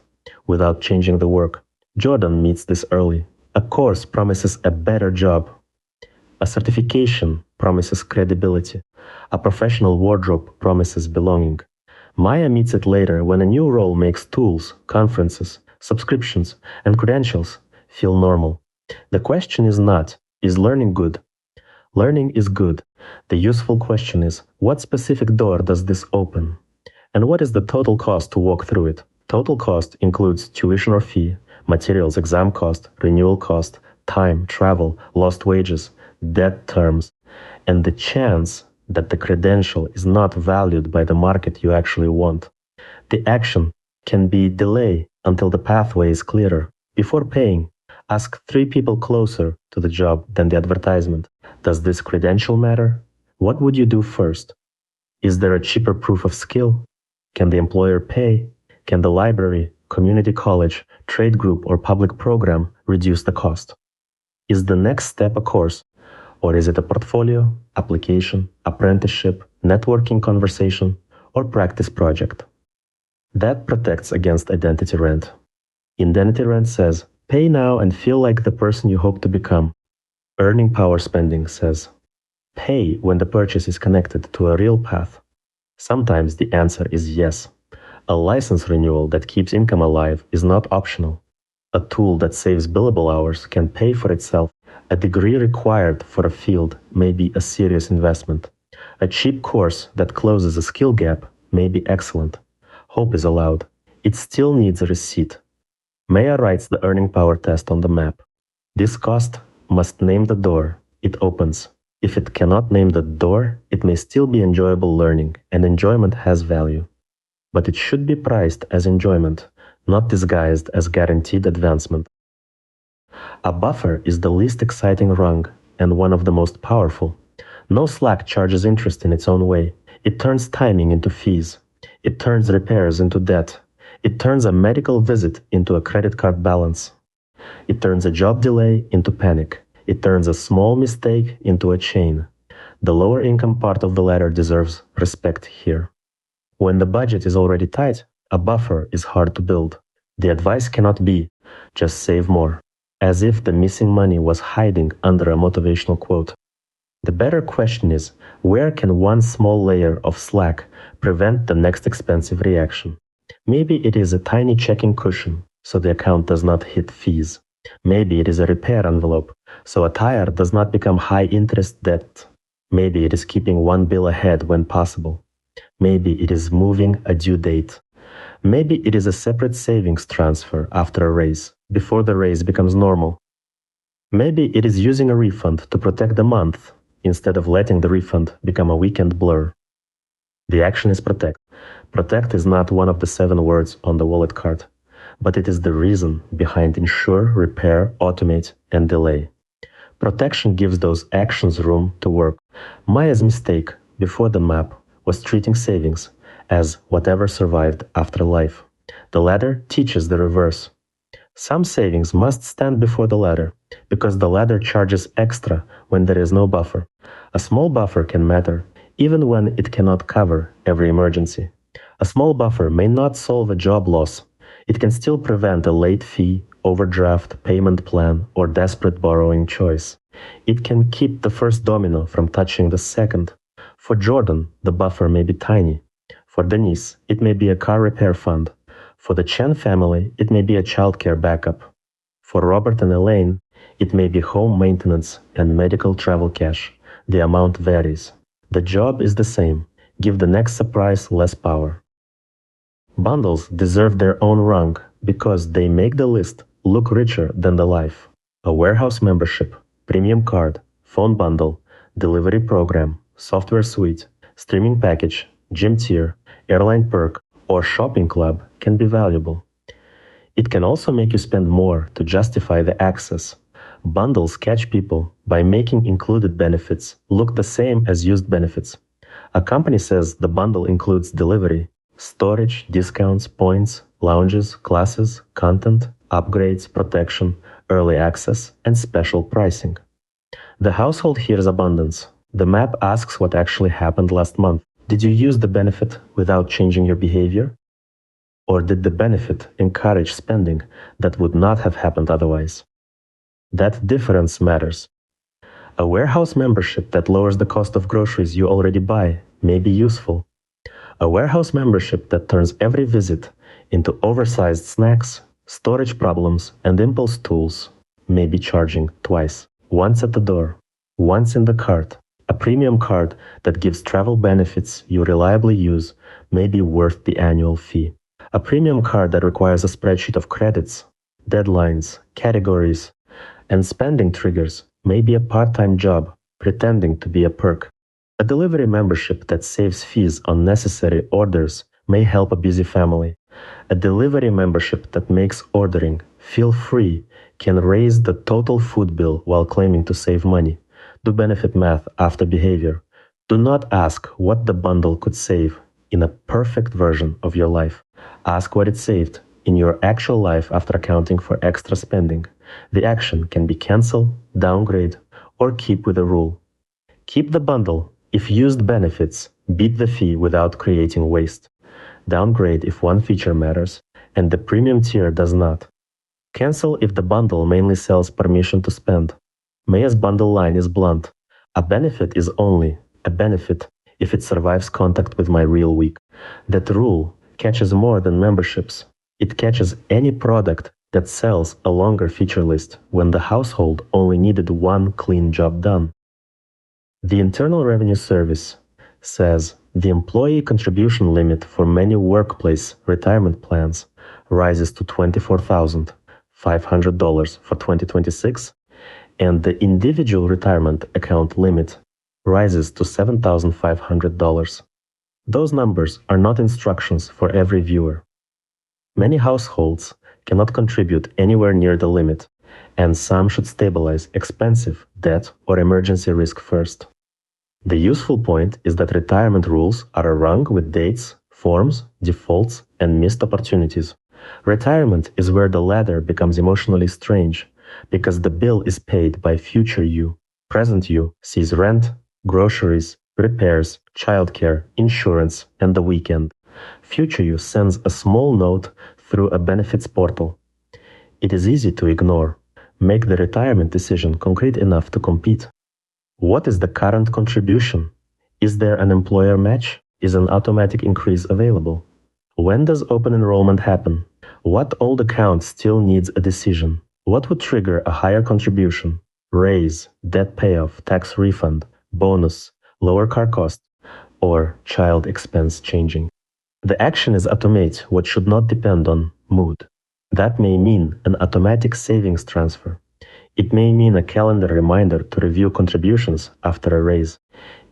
without changing the work. Jordan meets this early. A course promises a better job. A certification promises credibility. A professional wardrobe promises belonging. Maya meets it later when a new role makes tools, conferences, subscriptions, and credentials feel normal. The question is not, is learning good? Learning is good. The useful question is, what specific door does this open? And what is the total cost to walk through it? Total cost includes tuition or fee, materials, exam cost, renewal cost, time, travel, lost wages, debt terms, and the chance that the credential is not valued by the market you actually want. The action can be delay until the pathway is clearer. Before paying, ask 3 people closer to the job than the advertisement. Does this credential matter? What would you do first? Is there a cheaper proof of skill? Can the employer pay? Can the library, community college, trade group, or public program reduce the cost? Is the next step a course? Or is it a portfolio, application, apprenticeship, networking conversation, or practice project? That protects against identity rent. Identity rent says, pay now and feel like the person you hope to become. Earning power spending says, pay when the purchase is connected to a real path. Sometimes the answer is yes. A license renewal that keeps income alive is not optional. A tool that saves billable hours can pay for itself. A degree required for a field may be a serious investment. A cheap course that closes a skill gap may be excellent. Hope is allowed. It still needs a receipt. Maya writes the earning power test on the map. This cost must name the door it opens. If it cannot name the door, it may still be enjoyable learning, and enjoyment has value. But it should be priced as enjoyment, not disguised as guaranteed advancement. A buffer is the least exciting rung and one of the most powerful. No Slack charges interest in its own way. It turns timing into fees. It turns repairs into debt. It turns a medical visit into a credit card balance. It turns a job delay into panic. It turns a small mistake into a chain. The lower income part of the ladder deserves respect here. When the budget is already tight, a buffer is hard to build. The advice cannot be, just save more, as if the missing money was hiding under a motivational quote. The better question is, where can one small layer of slack prevent the next expensive reaction? Maybe it is a tiny checking cushion, so the account does not hit fees. Maybe it is a repair envelope, so a tire does not become high-interest debt. Maybe it is keeping one bill ahead when possible. Maybe it is moving a due date. Maybe it is a separate savings transfer after a raise, before the raise becomes normal. Maybe it is using a refund to protect the month, instead of letting the refund become a weekend blur. The action is protect. Protect is not one of the 7 words on the wallet card, but it is the reason behind insure, repair, automate, and delay. Protection gives those actions room to work. Maya's mistake before the map was treating savings as whatever survived after life. The ladder teaches the reverse. Some savings must stand before the ladder, because the ladder charges extra when there is no buffer. A small buffer can matter, even when it cannot cover every emergency. A small buffer may not solve a job loss. It can still prevent a late fee, overdraft, payment plan, or desperate borrowing choice. It can keep the first domino from touching the second. For Jordan, the buffer may be tiny. For Denise, it may be a car repair fund. For the Chen family, it may be a childcare backup. For Robert and Elaine, it may be home maintenance and medical travel cash. The amount varies. The job is the same. Give the next surprise less power. Bundles deserve their own rung because they make the list look richer than the life. A warehouse membership, premium card, phone bundle, delivery program, software suite, streaming package, gym tier, airline perk, or shopping club can be valuable. It can also make you spend more to justify the access. Bundles catch people by making included benefits look the same as used benefits. A company says the bundle includes delivery, storage, discounts, points, lounges, classes, content, upgrades, protection, early access, and special pricing. The household hears abundance. The map asks what actually happened last month. Did you use the benefit without changing your behavior? Or did the benefit encourage spending that would not have happened otherwise? That difference matters. A warehouse membership that lowers the cost of groceries you already buy may be useful. A warehouse membership that turns every visit into oversized snacks, storage problems, and impulse tools may be charging twice, once at the door, once in the cart. A premium card that gives travel benefits you reliably use may be worth the annual fee. A premium card that requires a spreadsheet of credits, deadlines, categories, and spending triggers may be a part-time job pretending to be a perk. A delivery membership that saves fees on necessary orders may help a busy family. A delivery membership that makes ordering feel free can raise the total food bill while claiming to save money. Do benefit math after behavior. Do not ask what the bundle could save in a perfect version of your life. Ask what it saved in your actual life after accounting for extra spending. The action can be cancel, downgrade, or keep with the rule. Keep the bundle if used benefits beat the fee without creating waste. Downgrade if one feature matters and the premium tier does not. Cancel if the bundle mainly sells permission to spend. Maya's bundle line is blunt. A benefit is only a benefit if it survives contact with my real week. That rule catches more than memberships. It catches any product that sells a longer feature list when the household only needed one clean job done. The Internal Revenue Service says the employee contribution limit for many workplace retirement plans rises to $24,500 for 2026, and the individual retirement account limit rises to $7,500. Those numbers are not instructions for every viewer. Many households cannot contribute anywhere near the limit, and some should stabilize expensive debt or emergency risk first. The useful point is that retirement rules are wrong with dates, forms, defaults, and missed opportunities. Retirement is where the ladder becomes emotionally strange, because the bill is paid by future you. Present you sees rent, groceries, repairs, childcare, insurance, and the weekend. Future you sends a small note through a benefits portal. It is easy to ignore. Make the retirement decision concrete enough to compete. What is the current contribution? Is there an employer match? Is an automatic increase available? When does open enrollment happen? What old account still needs a decision? What would trigger a higher contribution? Raise, debt payoff, tax refund, bonus, lower car cost, or child expense changing? The action is automate what should not depend on mood. That may mean an automatic savings transfer. It may mean a calendar reminder to review contributions after a raise.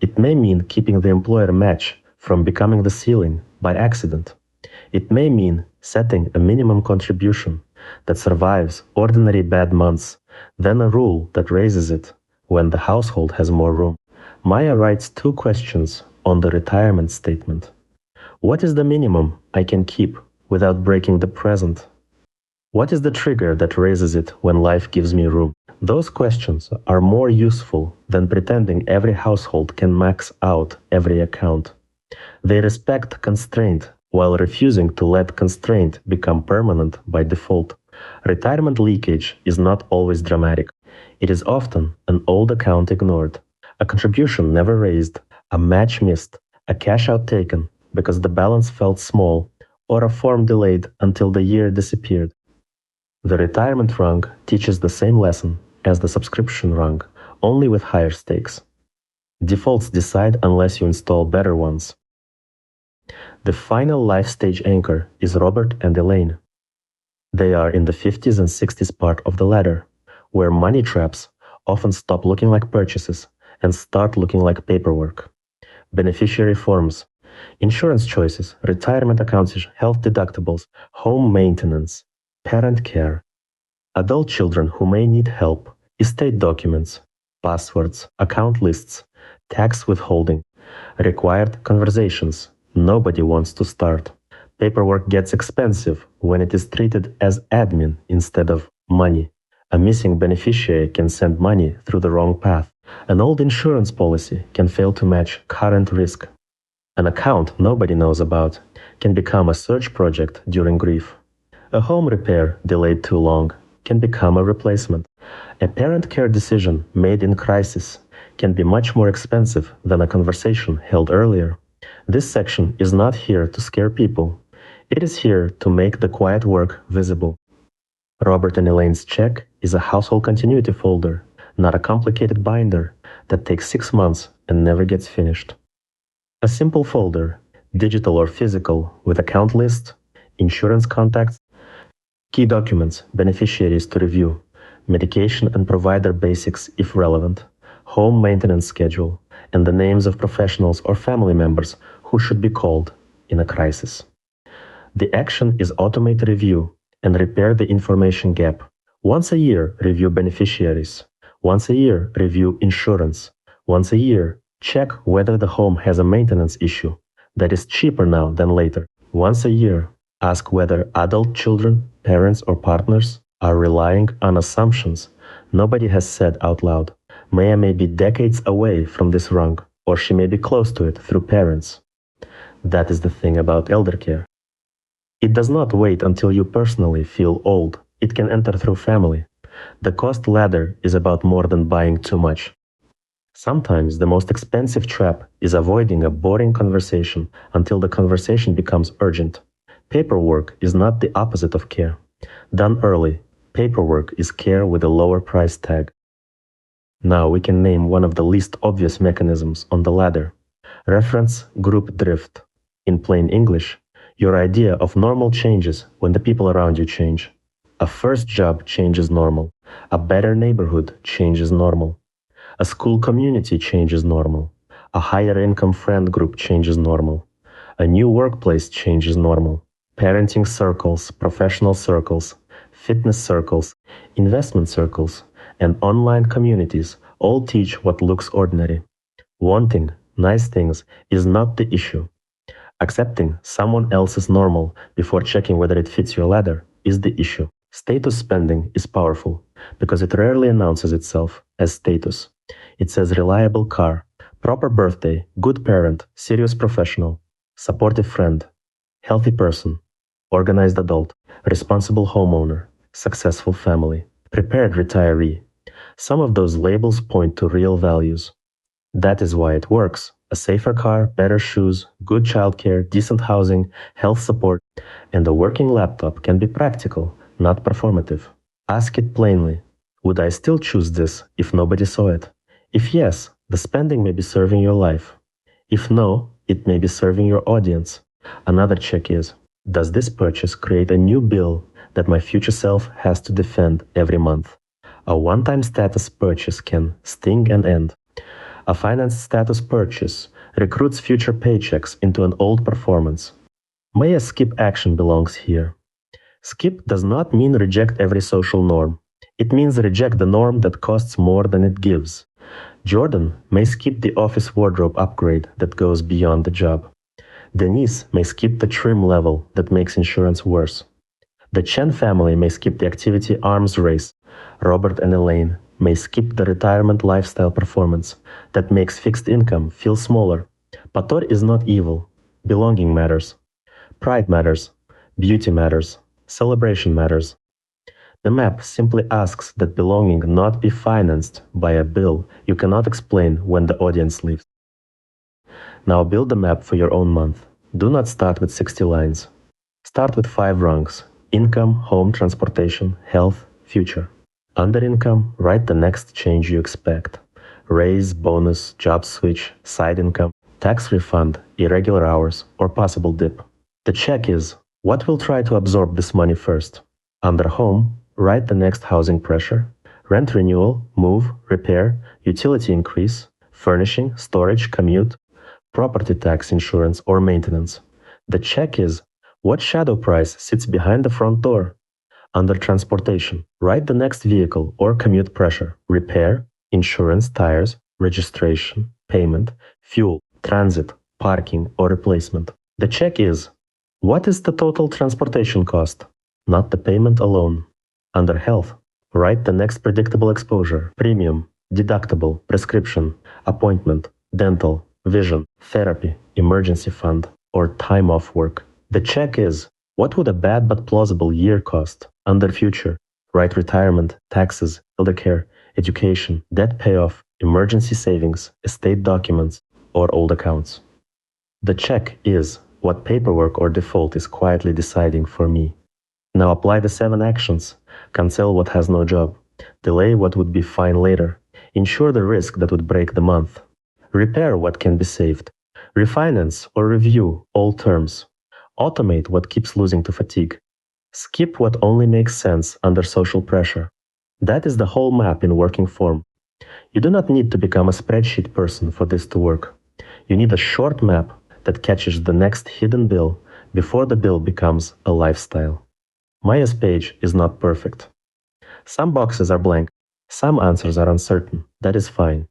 It may mean keeping the employer match from becoming the ceiling by accident. It may mean setting a minimum contribution that survives ordinary bad months, then a rule that raises it when the household has more room. Maya writes 2 questions on the retirement statement. What is the minimum I can keep without breaking the present? What is the trigger that raises it when life gives me room? Those questions are more useful than pretending every household can max out every account. They respect constraint while refusing to let constraint become permanent by default. Retirement leakage is not always dramatic. It is often an old account ignored, a contribution never raised, a match missed, a cash out taken because the balance felt small, or a form delayed until the year disappeared. The retirement rung teaches the same lesson as the subscription rung, only with higher stakes. Defaults decide unless you install better ones. The final life stage anchor is Robert and Elaine. They are in the 50s and 60s part of the ladder, where money traps often stop looking like purchases and start looking like paperwork. Beneficiary forms, insurance choices, retirement accounts, health deductibles, home maintenance, parent care, adult children who may need help, estate documents, passwords, account lists, tax withholding, required conversations. Nobody wants to start. Paperwork gets expensive when it is treated as admin instead of money. A missing beneficiary can send money through the wrong path. An old insurance policy can fail to match current risk. An account nobody knows about can become a search project during grief. A home repair delayed too long can become a replacement. A parent care decision made in crisis can be much more expensive than a conversation held earlier. This section is not here to scare people. It is here to make the quiet work visible. Robert and Elaine's check is a household continuity folder, not a complicated binder that takes 6 months and never gets finished. A simple folder, digital or physical, with account list, insurance contacts, key documents, beneficiaries to review, medication and provider basics if relevant, home maintenance schedule, and the names of professionals or family members who should be called in a crisis. The action is automate review and repair the information gap. Once a year, review beneficiaries. Once a year, review insurance. Once a year, check whether the home has a maintenance issue that is cheaper now than later. Once a year, ask whether adult children, parents, or partners are relying on assumptions nobody has said out loud. Maya may be decades away from this rung, or she may be close to it through parents. That is the thing about eldercare. It does not wait until you personally feel old. It can enter through family. The cost ladder is about more than buying too much. Sometimes the most expensive trap is avoiding a boring conversation until the conversation becomes urgent. Paperwork is not the opposite of care. Done early, paperwork is care with a lower price tag. Now we can name one of the least obvious mechanisms on the ladder. Reference group drift. In plain English, your idea of normal changes when the people around you change. A first job changes normal. A better neighborhood changes normal. A school community changes normal. A higher income friend group changes normal. A new workplace changes normal. Parenting circles, professional circles, fitness circles, investment circles, and online communities all teach what looks ordinary. Wanting nice things is not the issue. Accepting someone else's normal before checking whether it fits your ladder is the issue. Status spending is powerful because it rarely announces itself as status. It says reliable car, proper birthday, good parent, serious professional, supportive friend, healthy person, organized adult, responsible homeowner, successful family, prepared retiree. Some of those labels point to real values. That is why it works. A safer car, better shoes, good childcare, decent housing, health support, and a working laptop can be practical, not performative. Ask it plainly. Would I still choose this if nobody saw it? If yes, the spending may be serving your life. If no, it may be serving your audience. Another check is, does this purchase create a new bill that my future self has to defend every month? A one-time status purchase can sting and end. A finance status purchase recruits future paychecks into an old performance. May a skip action belongs here. Skip does not mean reject every social norm. It means reject the norm that costs more than it gives. Jordan may skip the office wardrobe upgrade that goes beyond the job. Denise may skip the trim level that makes insurance worse. The Chen family may skip the activity arms race. Robert and Elaine may skip the retirement lifestyle performance that makes fixed income feel smaller. Pator is not evil. Belonging matters. Pride matters. Beauty matters. Celebration matters. The map simply asks that belonging not be financed by a bill you cannot explain when the audience leaves. Now build the map for your own month. Do not start with 60 lines. Start with 5 rungs: income, home, transportation, health, future. Under income, write the next change you expect: raise, bonus, job switch, side income, tax refund, irregular hours, or possible dip. The check is, what will try to absorb this money first? Under home, write the next housing pressure: rent renewal, move, repair, utility increase, furnishing, storage, commute, property tax, insurance, or maintenance. The check is, what shadow price sits behind the front door? Under transportation, write the next vehicle or commute pressure: repair, insurance, tires, registration, payment, fuel, transit, parking, or replacement. The check is, what is the total transportation cost? Not the payment alone. Under health, write the next predictable exposure: premium, deductible, prescription, appointment, dental, vision, therapy, emergency fund, or time off work. The check is, what would a bad but plausible year cost? Under future, write retirement, taxes, eldercare, education, debt payoff, emergency savings, estate documents, or old accounts. The check is, what paperwork or default is quietly deciding for me. Now apply the 7 actions Cancel what has no job. Delay what would be fine later. Insure the risk that would break the month. Repair what can be saved. Refinance or review all terms. Automate what keeps losing to fatigue. Skip what only makes sense under social pressure. That is the whole map in working form. You do not need to become a spreadsheet person for this to work. You need a short map that catches the next hidden bill before the bill becomes a lifestyle. Maya's page is not perfect. Some boxes are blank. Some answers are uncertain. That is fine.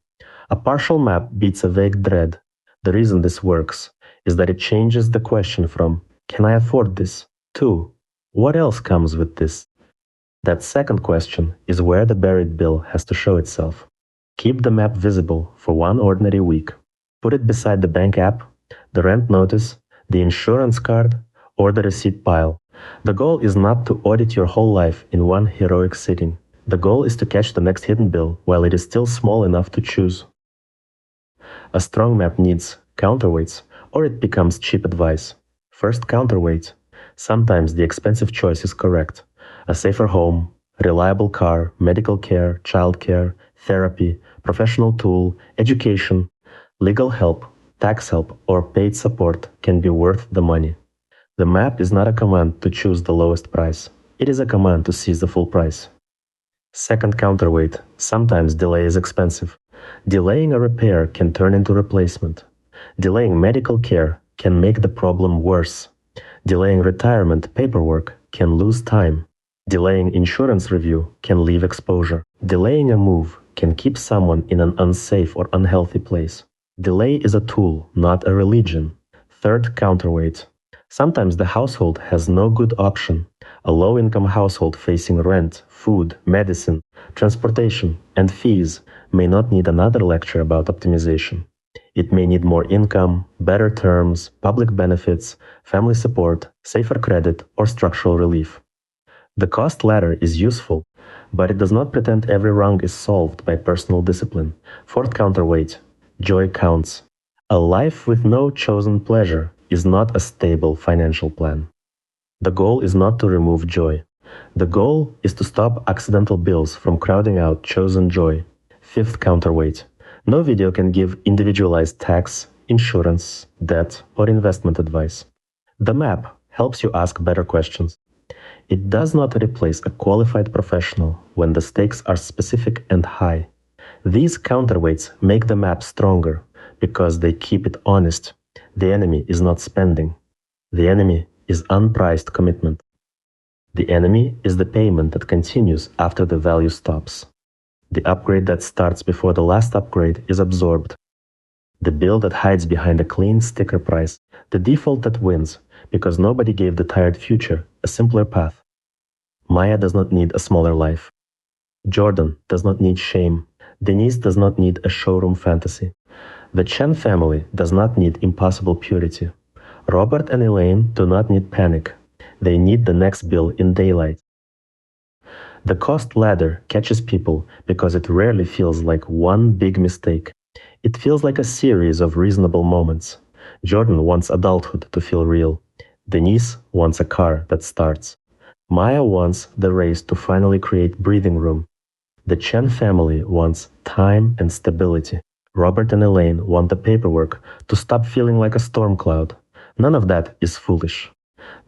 A partial map beats a vague dread. The reason this works is that it changes the question from, can I afford this? to, what else comes with this? That second question is where the buried bill has to show itself. Keep the map visible for one ordinary week. Put it beside the bank app, the rent notice, the insurance card, or the receipt pile. The goal is not to audit your whole life in one heroic sitting. The goal is to catch the next hidden bill while it is still small enough to choose. A strong map needs counterweights, or it becomes cheap advice. First, counterweight. Sometimes the expensive choice is correct. A safer home, reliable car, medical care, childcare, therapy, professional tool, education, legal help, tax help, or paid support can be worth the money. The map is not a command to choose the lowest price. It is a command to seize the full price. Second counterweight. Sometimes delay is expensive. Delaying a repair can turn into replacement. Delaying medical care can make the problem worse. Delaying retirement paperwork can lose time. Delaying insurance review can leave exposure. Delaying a move can keep someone in an unsafe or unhealthy place. Delay is a tool, not a religion. Third counterweight. Sometimes the household has no good option. A low-income household facing rent, food, medicine, transportation, and fees may not need another lecture about optimization. It may need more income, better terms, public benefits, family support, safer credit, or structural relief. The cost ladder is useful, but it does not pretend every wrong is solved by personal discipline. Fourth counterweight. Joy counts. A life with no chosen pleasure is not a stable financial plan. The goal is not to remove joy. The goal is to stop accidental bills from crowding out chosen joy. Fifth counterweight. No video can give individualized tax, insurance, debt, or investment advice. The map helps you ask better questions. It does not replace a qualified professional when the stakes are specific and high. These counterweights make the map stronger because they keep it honest. The enemy is not spending. The enemy is unpriced commitment. The enemy is the payment that continues after the value stops. The upgrade that starts before the last upgrade is absorbed. The bill that hides behind a clean sticker price, the default that wins because nobody gave the tired future a simpler path. Maya does not need a smaller life. Jordan does not need shame. Denise does not need a showroom fantasy. The Chen family does not need impossible purity. Robert and Elaine do not need panic. They need the next bill in daylight. The cost ladder catches people because it rarely feels like one big mistake. It feels like a series of reasonable moments. Jordan wants adulthood to feel real. Denise wants a car that starts. Maya wants the race to finally create breathing room. The Chen family wants time and stability. Robert and Elaine want the paperwork to stop feeling like a storm cloud. None of that is foolish.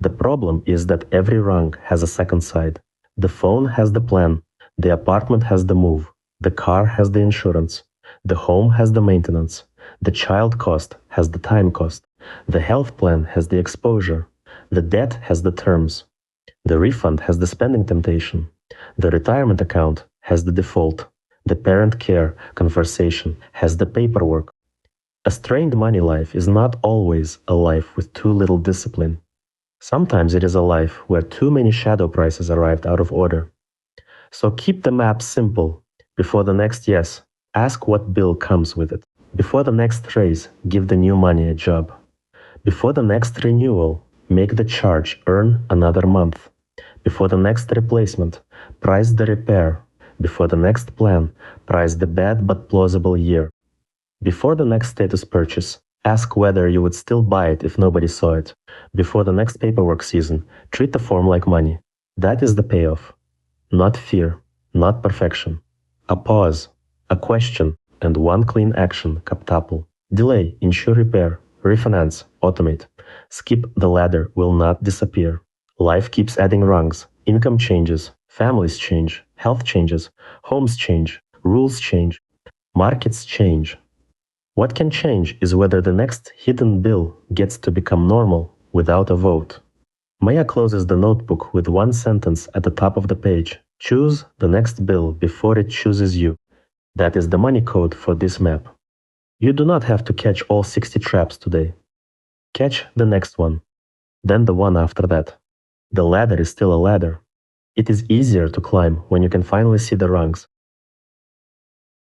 The problem is that every rung has a second side. The phone has the plan. The apartment has the move. The car has the insurance. The home has the maintenance. The child cost has the time cost. The health plan has the exposure. The debt has the terms. The refund has the spending temptation. The retirement account has the default. The parent care conversation has the paperwork. A strained money life is not always a life with too little discipline. Sometimes it is a life where too many shadow prices arrived out of order. So keep the map simple. Before the next yes, ask what bill comes with it. Before the next raise, give the new money a job. Before the next renewal, make the charge earn another month. Before the next replacement, price the repair. Before the next plan, price the bad but plausible year. Before the next status purchase, ask whether you would still buy it if nobody saw it. Before the next paperwork season, treat the form like money. That is the payoff. Not fear, not perfection. A pause, a question, and one clean action, Captuple. Delay, insure, repair, refinance, automate. Skip the ladder will not disappear. Life keeps adding rungs. Income changes, families change, health changes, homes change, rules change, markets change. What can change is whether the next hidden bill gets to become normal without a vote. Maya closes the notebook with one sentence at the top of the page. Choose the next bill before it chooses you. That is the money code for this map. You do not have to catch all 60 traps today. Catch the next one, then the one after that. The ladder is still a ladder. It is easier to climb when you can finally see the rungs.